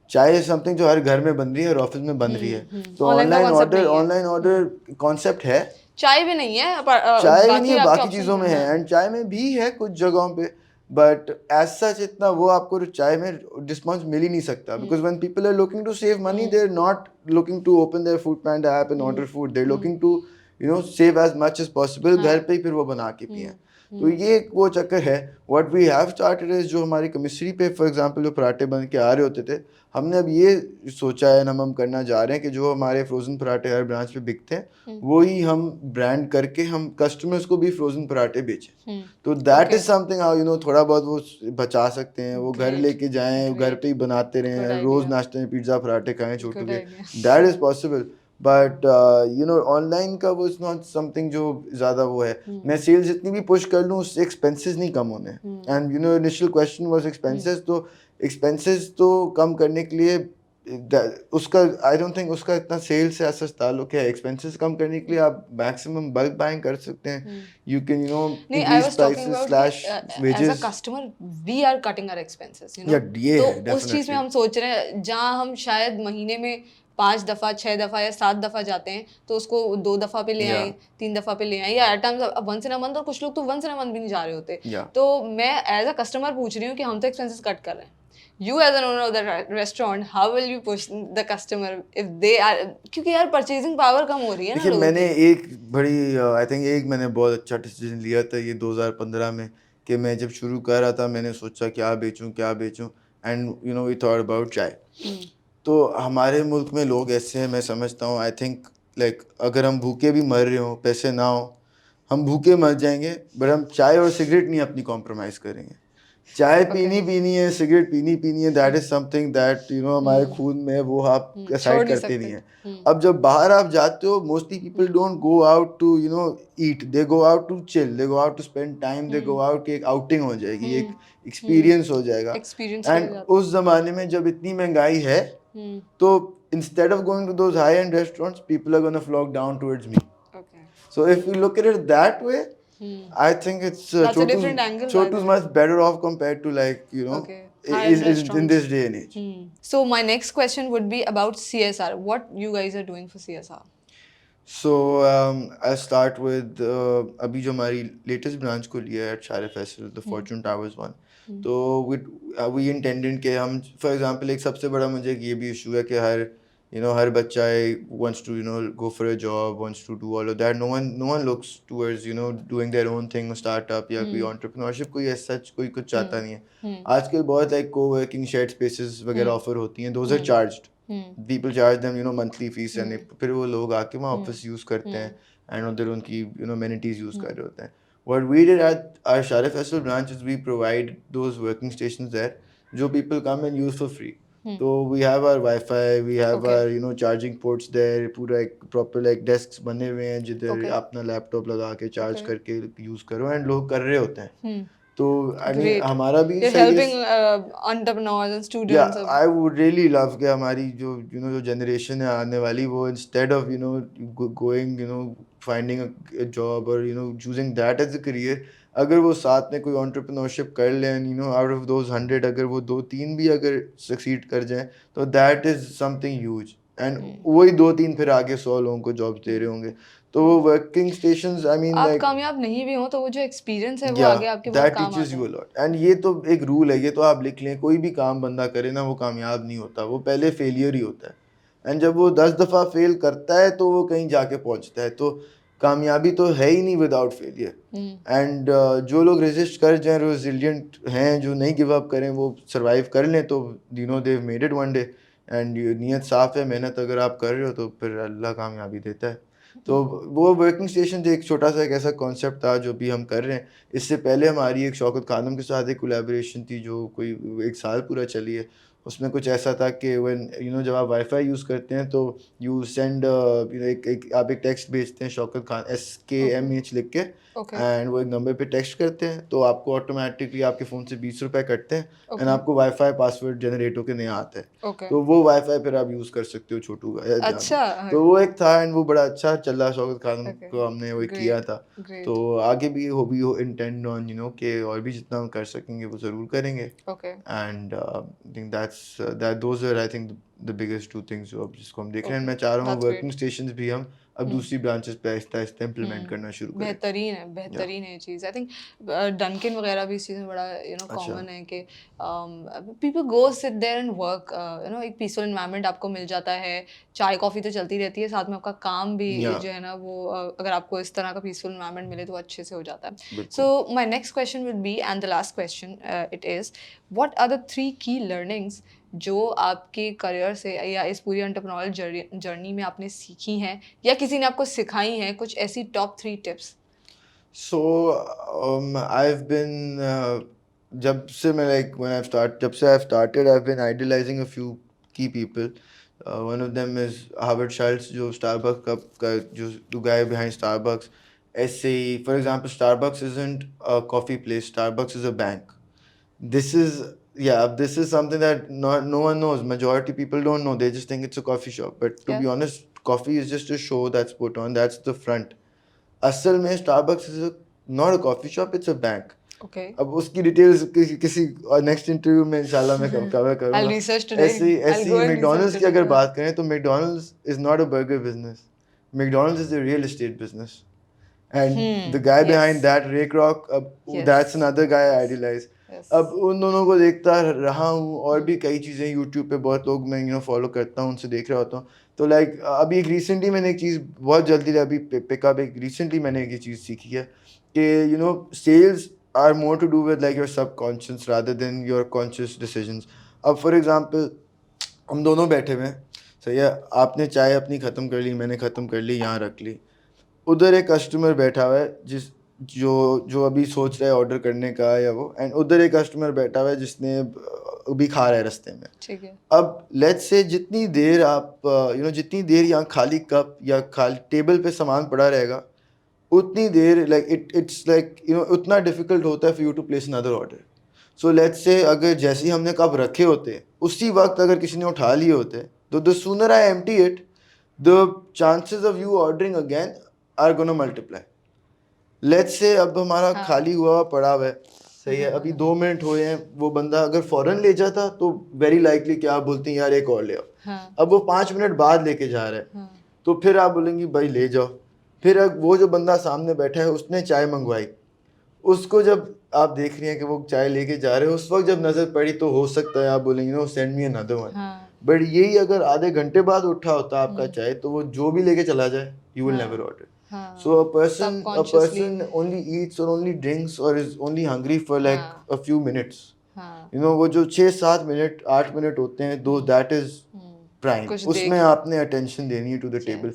Speaker 1: Chai is something जो हर घर में बन रही है और ऑफिस में बन रही है. तो ऑनलाइन ऑर्डर कॉन्सेप्ट है.
Speaker 2: चाय भी नहीं है,
Speaker 1: चाय भी नहीं है, बाकी चीज़ों में है, एंड चाय में भी है कुछ जगहों पे, बट एज सच इतना वो आपको चाय में रिस्पॉन्स मिल ही नहीं सकता. Because when people are looking to save money they are not looking to open their Foodpanda app and order food. They are looking to you know save as much as possible. घर पे ही फिर वो बना के पिए. तो ये एक वो चक्कर है. What we have started is जो हमारी कमिश्री पे फॉर एग्जांपल जो पराठे बन के आ रहे होते थे, हमने अब ये सोचा है, हम करना जा रहे हैं कि जो हमारे फ्रोज़न पराठे हर ब्रांच पे बिकते हैं वही हम ब्रांड करके हम कस्टमर्स को भी फ्रोज़न पराठे बेचें. तो that is something how you know थोड़ा बहुत वो बचा सकते हैं. वो घर लेके जाएं, घर पे ही बनाते रहें, रोज़ नाश्ते में पिज़्ज़ा पराठे खाएं छोटू के. That is possible. But you know online का वो इज़ नॉट समथिंग जो ज़्यादा वो है. मैं सेल्स जितनी भी पुश कर लूँ उससे एक्सपेंसेस नहीं कम होने. And you no initial question was expenses. तो एक्सपेंसेस तो कम करने के लिए उसका आई डोंट थिंक उसका इतना सेल से ऐसा ताल्लुक है। एक्सपेंसेस कम करने के लिए आप मैक्सिमम बल्क बाइंग कर सकते हैं।
Speaker 2: Hmm.
Speaker 1: यू कैन
Speaker 2: नहीं, I
Speaker 1: increase
Speaker 2: was talking
Speaker 1: prices
Speaker 2: about कि
Speaker 1: slash
Speaker 2: as a
Speaker 1: wages.
Speaker 2: Customer we are cutting our expenses,
Speaker 1: या ये
Speaker 2: तो
Speaker 1: है
Speaker 2: उस चीज़ में
Speaker 1: डेफिनेटली।
Speaker 2: हम सोच रहे हैं जहाँ हम शायद महीने में 5 दफ़ा 6 दफ़ा या 7 दफ़ा जाते हैं तो उसको 2 दफ़ा पे ले
Speaker 1: या
Speaker 2: आए, 3 दफ़ा पे ले आए, या at times once in a month, और कुछ लोग तो वंस इन अ मंथ भी नहीं जा रहे होते।
Speaker 1: या
Speaker 2: तो मैं एज अ कस्टमर पूछ रही हूँ कि हम तो एक्सपेंसेस कट कर रहे हैं, you as an owner of the restaurant, how will you push the customer if they are, क्योंकि यार परचेजिंग पावर कम हो रही है ना
Speaker 1: देखिए,
Speaker 2: लोगों
Speaker 1: मैंने
Speaker 2: की।
Speaker 1: एक बड़ी आई थिंक एक मैंने बहुत अच्छा डिसीजन लिया था ये 2015 में, कि मैं जब शुरू कर रहा था मैंने सोचा क्या बेचूं एंड वी थॉट अबाउट चाय।
Speaker 2: हम्म,
Speaker 1: तो हमारे मुल्क में लोग ऐसे हैं, मैं समझता हूँ, आई थिंक लाइक अगर हम भूखे भी मर रहे हो, पैसे ना हो, हम भूखे मर जाएंगे, बट हम चाय और सिगरेट नहीं अपनी कॉम्प्रोमाइज़ करेंगे। चाय
Speaker 2: ओके,
Speaker 1: पीनी है, सिगरेट पीनी है, दैट इज समथिंग दैट हमारे
Speaker 2: हम्म,
Speaker 1: खून में है, वो आप
Speaker 2: छोड़
Speaker 1: डिसाइड
Speaker 2: नहीं
Speaker 1: करते
Speaker 2: सकते।
Speaker 1: नहीं है। अब जब बाहर आप जाते हो, mostly people don't go out to eat, they go out to chill, they go out to spend time, they go out, एक आउटिंग हो जाएगी, एक एक्सपीरियंस हो जाएगा।
Speaker 2: एक्सपीरियंस किया
Speaker 1: एंड
Speaker 2: जाता
Speaker 1: उस ज़माने में जब इतनी महंगाई है,
Speaker 2: है।
Speaker 1: तो instead of going to those high-end restaurants, people are going to flock down towards me.
Speaker 2: Okay,
Speaker 1: So if you look at it that way, I think it's
Speaker 2: that's a different angle by the
Speaker 1: Chotu's
Speaker 2: way.
Speaker 1: much better off compared to
Speaker 2: okay, high and
Speaker 1: is in
Speaker 2: restaurants.
Speaker 1: this day and age.
Speaker 2: So my next question would be about CSR. What you guys are doing for CSR?
Speaker 1: So I'll start with अभी जो हमारी latest branch को लिया है at Share Festival, the Fortune Towers one. तो we intended कि हम, for example, एक सबसे बड़ा मुझे ये भी issue है कि हर बच्चा wants to go for a job, wants to do all of that. No one looks towards doing their own thing, startup या कोई entrepreneurship, कोई as such कोई कुछ चाहता नहीं है। आजकल बहुत like co-working shared spaces वगैरह offer होती हैं, those are charged. People charge them monthly fees, and फिर वो लोग आके वहाँ ऑफिस यूज करते हैं एंड उधर उनकी amenities यूज कर रहे होते हैं। What we did at our Share Festival branch is we provide those working stations there, जो people come and use for free. So we have our Wi-Fi, we have
Speaker 2: Okay.
Speaker 1: our charging ports there, पूरा एक proper like desks बने हुए हैं जिधर
Speaker 2: Okay.
Speaker 1: अपना laptop लगा के चार्ज
Speaker 2: Okay.
Speaker 1: करके यूज करो, एंड लोग कर रहे होते हैं। तो आई मीन
Speaker 2: Great.
Speaker 1: हमारा भी
Speaker 2: You're
Speaker 1: सही है।
Speaker 2: helping entrepreneurs and
Speaker 1: या
Speaker 2: students.
Speaker 1: I would really love कि हमारी जो जो जनरेशन है आने वाली, वो instead of going finding a job और choosing that as a career, अगर वो साथ में कोई एंटरप्रेन्योरशिप कर लें, आउट ऑफ दोज 100 अगर वो 2-3 भी अगर सक्सीड कर जाएं, तो that is something huge, and वही 2-3 फिर आगे 100 लोगों को जॉब दे रहे होंगे। तो वो वर्किंग स्टेशंस, आई मीन
Speaker 2: आप
Speaker 1: लाइक,
Speaker 2: कामयाब नहीं भी हो तो वो जो एक्सपीरियंस है वो
Speaker 1: या
Speaker 2: आगे आपके बहुत
Speaker 1: दैट
Speaker 2: काम
Speaker 1: टीचेस
Speaker 2: आता
Speaker 1: यू
Speaker 2: है।
Speaker 1: A lot. एंड ये तो एक रूल है, ये तो आप लिख लें, कोई भी काम बंदा करे ना, वो कामयाब नहीं होता, वो पहले फेलियर ही होता है। एंड जब वो 10 दफ़ा फेल करता है तो वो कहीं जाके पहुंचता है। तो कामयाबी तो है ही नहीं विदाउट फेलियर। एंड जो लोग रेजिस्ट कर जाएं, रेजिलिएंट हैं, जो नहीं गिव अप करें, वो सरवाइव कर लें, तो they made it one day. And नीयत साफ है, मेहनत अगर आप कर रहे हो तो फिर अल्लाह कामयाबी देता है। तो वो वर्किंग स्टेशन एक छोटा सा एक ऐसा कॉन्सेप्ट था जो भी हम कर रहे हैं। इससे पहले हमारी एक शौकत खानम के साथ एक कोलैबोरेशन थी जो कोई 1 साल पूरा चली है। उसमें कुछ ऐसा था कि व्हेन जब आप वाईफ़ाई यूज़ करते हैं तो यू सेंड आप एक टेक्स्ट भेजते हैं, शौकत खान SKMH लिख के,
Speaker 2: ओके,
Speaker 1: एंड वो एक नंबर पे टेक्स्ट करते हैं, तो आपको ऑटोमेटिकली आपके फ़ोन से 20 रुपए कटते हैं, एंड
Speaker 2: ओके,
Speaker 1: आपको वाईफ़ाई पासवर्ड जनरेट होकर नया आता है।
Speaker 2: ओके।
Speaker 1: तो वो वाईफ़ाई फिर आप यूज़ कर सकते हो छोटू का जादू।
Speaker 2: अच्छा,
Speaker 1: तो वो एक था, एंड वो बड़ा अच्छा चला, शौकत खानम
Speaker 2: ओके,
Speaker 1: को हमने वो किया
Speaker 2: ग्रेट,
Speaker 1: था। तो
Speaker 2: ग्रेट,
Speaker 1: आगे भी हो इंटेंड ऑन कि और भी जितना हम कर सकेंगे वो ज़रूर करेंगे।
Speaker 2: Okay,
Speaker 1: and I think that those are I think the biggest 2 things जो अब जिसको हम देख रहे हैं।
Speaker 2: ओके,
Speaker 1: मैं चाह रहा हूँ
Speaker 2: दैट्स
Speaker 1: वर्किंग
Speaker 2: ग्रेट।
Speaker 1: स्टेशंस भी हम अब दूसरी ब्रांचेस पे आहिस्ता-आहिस्ता इम्प्लीमेंट करना शुरू करें।
Speaker 2: बेहतरीन है,
Speaker 1: या
Speaker 2: बेहतरीन है ये चीज़। आई थिंक डंकिन वगैरह भी इस चीज़ में बड़ा
Speaker 1: अच्छा,
Speaker 2: कॉमन है कि people go sit there and work, एक पीसफुल एनवायरनमेंट आपको मिल जाता है। चाय कॉफ़ी तो चलती रहती है, साथ में आपका काम भी
Speaker 1: या
Speaker 2: जो है ना वो अगर आपको इस तरह का पीसफुल एनवायरनमेंट मिले तो वो अच्छे से हो जाता है।
Speaker 1: बिल्कुल।
Speaker 2: So my next question will be, and the last question it is, what are the 3 key learnings जो आपके करियर से या इस पूरी एंटरप्रेन्योरियल जर्नी में आपने सीखी हैं या किसी ने आपको सिखाई हैं, कुछ ऐसी top 3 tips?
Speaker 1: So I've been जब से मैं जब से I've started, I've been idolizing a few key people. One of them is Howard Schultz, जो Starbucks का जो the guy behind Starbucks. ऐसे ही, for example, Starbucks isn't a coffee place. Starbucks is a bank. This is yeah, this is something that no one knows. Majority people don't know. They just think it's a coffee shop. But to
Speaker 2: Yeah.
Speaker 1: be honest, coffee is just a show that's put on. That's the front. असल में Starbucks is not a coffee shop. It's a bank.
Speaker 2: Okay.
Speaker 1: अब उसकी details किसी next interview में इंशाल्लाह मैं cover
Speaker 2: I'll
Speaker 1: करूंगा.
Speaker 2: research today.
Speaker 1: ऐसे
Speaker 2: I'll go
Speaker 1: he
Speaker 2: and
Speaker 1: McDonald's
Speaker 2: research
Speaker 1: की
Speaker 2: today.
Speaker 1: अगर बात करें तो McDonald's is not a burger business. McDonald's is a real estate business. And the guy behind
Speaker 2: Yes.
Speaker 1: that, Ray Kroc,
Speaker 2: Yes.
Speaker 1: that's another guy I idolize.
Speaker 2: Yes.
Speaker 1: अब उन दोनों को देखता रहा हूँ और भी कई चीज़ें यूट्यूब पे बहुत लोग मैं फॉलो करता हूँ, उनसे देख रहा होता हूँ. तो लाइक अभी एक रिसेंटली मैंने एक चीज़ बहुत जल्दी अभी पिकअप एक रिसेंटली मैंने एक चीज़ सीखी है कि sales are more to do with like your subconscious rather than your conscious decisions. अब फॉर एग्जांपल हम दोनों बैठे हुए हैं, सही है, आपने चाय अपनी ख़त्म कर ली, मैंने ख़त्म कर ली, यहाँ रख ली. उधर एक कस्टमर बैठा हुआ है जो अभी सोच रहा है ऑर्डर करने का या वो, एंड उधर एक कस्टमर बैठा हुआ है जिसने अभी खा रहा है रास्ते में.
Speaker 2: ठीक है.
Speaker 1: अब लेट्स से जितनी देर आप जितनी देर यहाँ खाली कप या खाली टेबल पे सामान पड़ा रहेगा उतनी देर इट्स उतना डिफिकल्ट होता है for you to place another order. So let's say अगर जैसे ही हमने कप रखे होते उसी वक्त अगर किसी ने उठा लिए होते तो the sooner I empty it the chances of you ordering again are gonna multiply. Let's say अब हमारा
Speaker 2: हाँ.
Speaker 1: खाली हुआ पड़ा हुआ है, सही है, अभी 2 मिनट हुए हैं, वो बंदा अगर फौरन ले जाता तो वेरी लाइकली क्या आप बोलते हैं यार एक और ले आओ.
Speaker 2: हाँ.
Speaker 1: अब वो 5 मिनट बाद लेके जा रहा है.
Speaker 2: हाँ.
Speaker 1: तो फिर आप बोलेंगे भाई ले जाओ. फिर वो जो बंदा सामने बैठा है उसने चाय मंगवाई, उसको जब आप देख रही हैं कि वो चाय लेके जा रहे हो उस वक्त जब नज़र पड़ी तो हो सकता है आप बोलेंगे send me another one. But यही अगर आधे घंटे बाद उठा होता आपका चाय तो वो जो भी लेके चला जाए you will never order. So a person only eats or only drinks or is only hungry for like a few minutes. वो जो 6-7 मिनट 8 मिनट होते हैं दो that is prime. उसमें आपने attention देनी है to the table.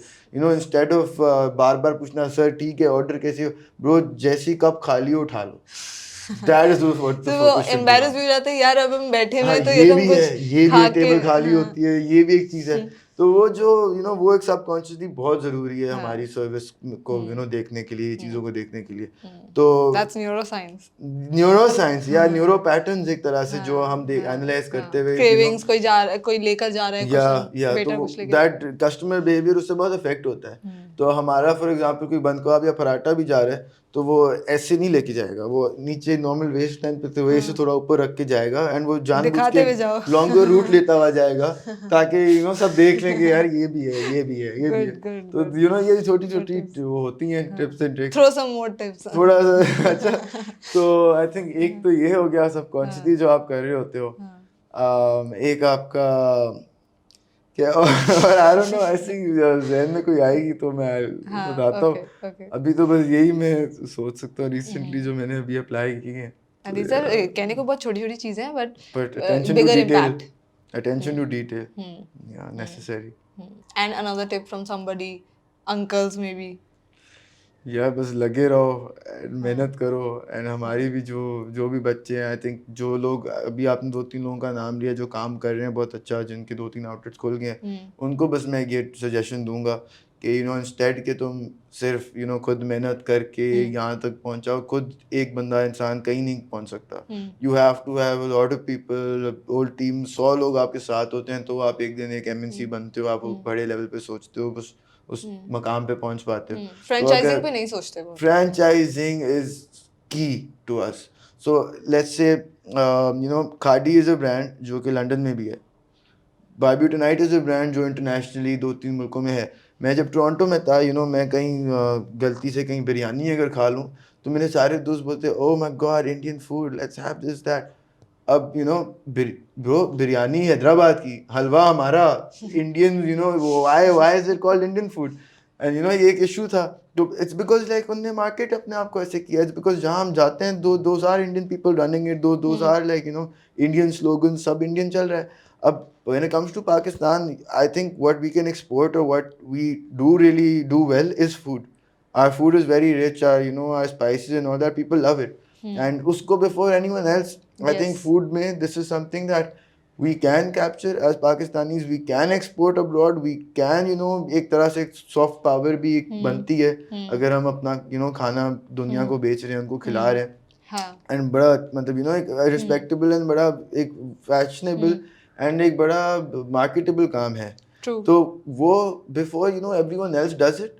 Speaker 1: Instead of बार बार पूछना सर ठीक है ऑर्डर कैसे हो ब्रो, जैसी कप खाली उठा लो. That is what
Speaker 2: तो वो embarrass भी हो जाते हैं यार अब हम बैठे हुए तो
Speaker 1: ये भी है, ये भी टेबल खाली होती है, ये भी एक चीज़ है. तो वो जो वो एक सबकॉन्शियसली बहुत ज़रूरी है हमारी सर्विस को देखने के लिए, चीज़ों को देखने के लिए. तो
Speaker 2: दैट्स
Speaker 1: न्यूरोसाइंस या न्यूरो पैटर्न्स एक तरह से जो हम एनालाइज करते हुए
Speaker 2: क्रेविंग्स कोई लेकर जा रहा है
Speaker 1: या तो दैट कस्टमर बिहेवियर उससे बहुत इफेक्ट होता है. तो हमारा फॉर एग्जांपल कोई बंद कबाब या पराठा भी जा रहा है तो वो ऐसे नहीं लेके जाएगा, वो नीचे नॉर्मल वेस्ट लाइन पे तो वही से थोड़ा ऊपर रख के जाएगा एंड वो जानबूझ के लॉन्गर रूट लेता हुआ जाएगा ताकि सब देख लेंगे यार ये भी है ये भी है ये भी है. तो ये छोटी छोटी वो होती हैं tips and tricks.
Speaker 2: Throw some more tips
Speaker 1: थोड़ा सा. अच्छा तो आई थिंक एक तो ये हो गया सबकॉन्शियसली जो आप कर रहे होते हो. एक आपका क्या और आई डोंट नो ऐसी ज़हन में कोई आएगी तो मैं बताता हूँ. अभी तो बस यही मैं सोच सकता हूँ रिसेंटली जो मैंने अभी अप्लाई की है.
Speaker 2: these are कहने को बहुत छोटी-छोटी चीजें हैं
Speaker 1: but attention to detail yeah necessary.
Speaker 2: And another tip from somebody, uncles maybe.
Speaker 1: या बस लगे रहो मेहनत करो एंड हमारी भी जो भी बच्चे हैं आई थिंक जो लोग अभी आपने 2-3 लोगों का नाम लिया जो काम कर रहे हैं बहुत अच्छा, जिनके 2-3 आउटलेट्स खुल गए हैं, उनको बस मैं ये सजेशन दूंगा कि इंस्टेड के तुम सिर्फ खुद मेहनत करके यहाँ तक पहुँचाओ. खुद एक बंदा इंसान कहीं नहीं पहुँच सकता. You have to have a lot of people, whole team. 100 लोग आपके साथ होते हैं तो आप एक दिन एक MNC बनते हो, आप बड़े लेवल पे सोचते हो, बस उस मकाम पे पहुंच पाते हो.
Speaker 2: फ्रेंचाइजिंग पे नहीं सोचते वो.
Speaker 1: Franchising is key to us. So let's say Khaadi is a brand जो कि लंदन में भी है. बारब्यूटेनाइट इज अ ब्रांड जो इंटरनेशनली 2-3 मुल्कों में है. मैं जब टोरंटो में था मैं कहीं गलती से कहीं बिरयानी अगर खा लूँ तो मेरे सारे दोस्त बोलते oh my God Indian food let's have this that. अब ब्रो बिरयानी हैदराबाद की, हलवा हमारा Indian, why is it called Indian food. And ये एक इशू था. तो इट्स बिकॉज लाइक उन्होंने मार्केट अपने आप को ऐसे किया. इट्स बिकॉज जहाँ हम जाते हैं those are Indian people running it, those are like Indian slogan, सब इंडियन चल रहा है. अब when it comes to Pakistan, I think what we can export or what we really do well is food. Our food is very rich, our spices and all that, people love it. And usko before anyone else, I think food mein this is something that we can capture as Pakistanis. We can export abroad. We can एक तरह से soft power भी एक बनती है अगर हम अपना खाना दुनिया को बेच रहे हैं, उनको खिला रहे हैं.
Speaker 2: हाँ
Speaker 1: एंड बड़ा मतलब यू नो एक रिस्पेक्टेबल एंड बड़ा एक फैशनेबल एंड एक बड़ा मार्केटेबल काम है.
Speaker 2: ट्रू
Speaker 1: तो वो before you know everyone else does it,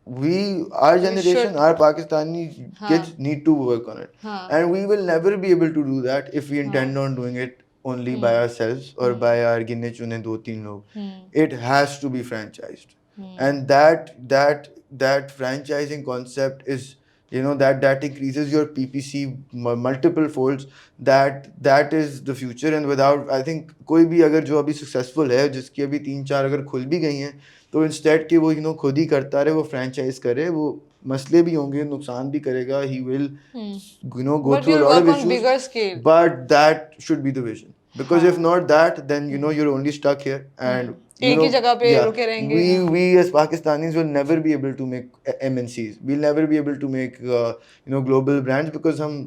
Speaker 1: we our
Speaker 2: We
Speaker 1: generation,
Speaker 2: should.
Speaker 1: our Pakistani
Speaker 2: हाँ
Speaker 1: kids need to work on it,
Speaker 2: हाँ
Speaker 1: and we will never be able to do that if we
Speaker 2: हाँ
Speaker 1: intend on doing it only by ourselves or by our गिने चुने दो तीन लोग. It has to be franchised, and that franchising concept is, you know, that increases your PPC multiple folds. That is the future, and without, I think कोई भी अगर जो अभी successful है, जिसकी अभी 3-4 अगर खुल भी गई हैं, तो इंस्टेड कि वो यू नो खुद ही करता रहे, वो फ्रेंचाइज करे, वो मसले भी होंगे, नुकसान भी करेगा, he will you know go
Speaker 2: but
Speaker 1: through a
Speaker 2: you'll
Speaker 1: lot
Speaker 2: work
Speaker 1: of
Speaker 2: on
Speaker 1: issues,
Speaker 2: bigger scale
Speaker 1: but that should be the vision, because if
Speaker 2: हाँ
Speaker 1: not that, then you know you're only stuck here, and you
Speaker 2: एक
Speaker 1: know,
Speaker 2: ही जगह पे
Speaker 1: yeah,
Speaker 2: रुके रहेंगे
Speaker 1: we
Speaker 2: हाँ
Speaker 1: we as Pakistanis will never be able to make MNCs, we'll never be able to make you know global brands, because हम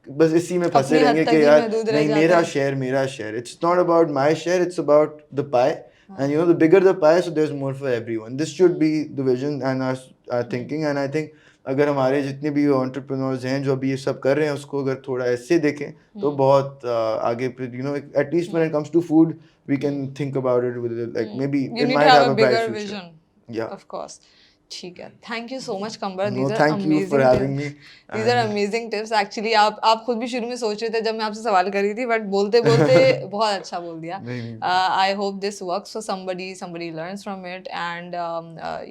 Speaker 1: बस इसी में फंसे
Speaker 2: अपनी हद
Speaker 1: रहेंगे
Speaker 2: तक
Speaker 1: कि
Speaker 2: ही
Speaker 1: यार
Speaker 2: महदूद रह
Speaker 1: नहीं
Speaker 2: जाते
Speaker 1: मेरा
Speaker 2: हैं
Speaker 1: शेयर मेरा share. It's not about my share, it's about the pie. And you know, the bigger the pie, so there's more for everyone. This should be the vision and our thinking. And I think अगर हमारे जितने भी entrepreneurs हैं जो अभी ये सब कर रहे हैं, उसको अगर थोड़ा ऐसे देखें तो बहुत आगे, you know, at least when it comes to food, we can think about it with like maybe
Speaker 2: you
Speaker 1: it
Speaker 2: need to
Speaker 1: might
Speaker 2: have
Speaker 1: have
Speaker 2: a
Speaker 1: a bright
Speaker 2: bigger
Speaker 1: future.
Speaker 2: vision
Speaker 1: Yeah.
Speaker 2: of course ठीक है thank you so much Kambar
Speaker 1: No,
Speaker 2: these are
Speaker 1: thank you for
Speaker 2: amazing
Speaker 1: having me.
Speaker 2: These are
Speaker 1: And
Speaker 2: amazing tips actually आप खुद भी शुरू में सोच रहे थे जब मैं आपसे सवाल कर रही थी बट बोलते बोलते बहुत अच्छा बोल दिया
Speaker 1: नहीं नहीं.
Speaker 2: I hope this works for somebody learns from it and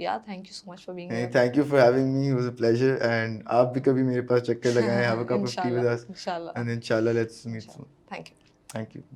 Speaker 2: yeah thank you so much for being
Speaker 1: Hey,
Speaker 2: here
Speaker 1: thank you for having me. It was a pleasure. And आप भी कभी मेरे पास चक्कर लगाएं, have a cup of tea with
Speaker 2: इंशाल्लाह
Speaker 1: us,
Speaker 2: इंशाल्लाह
Speaker 1: and inshallah let's meet
Speaker 2: इंशाल्लाह
Speaker 1: soon.
Speaker 2: Thank you
Speaker 1: Thank you.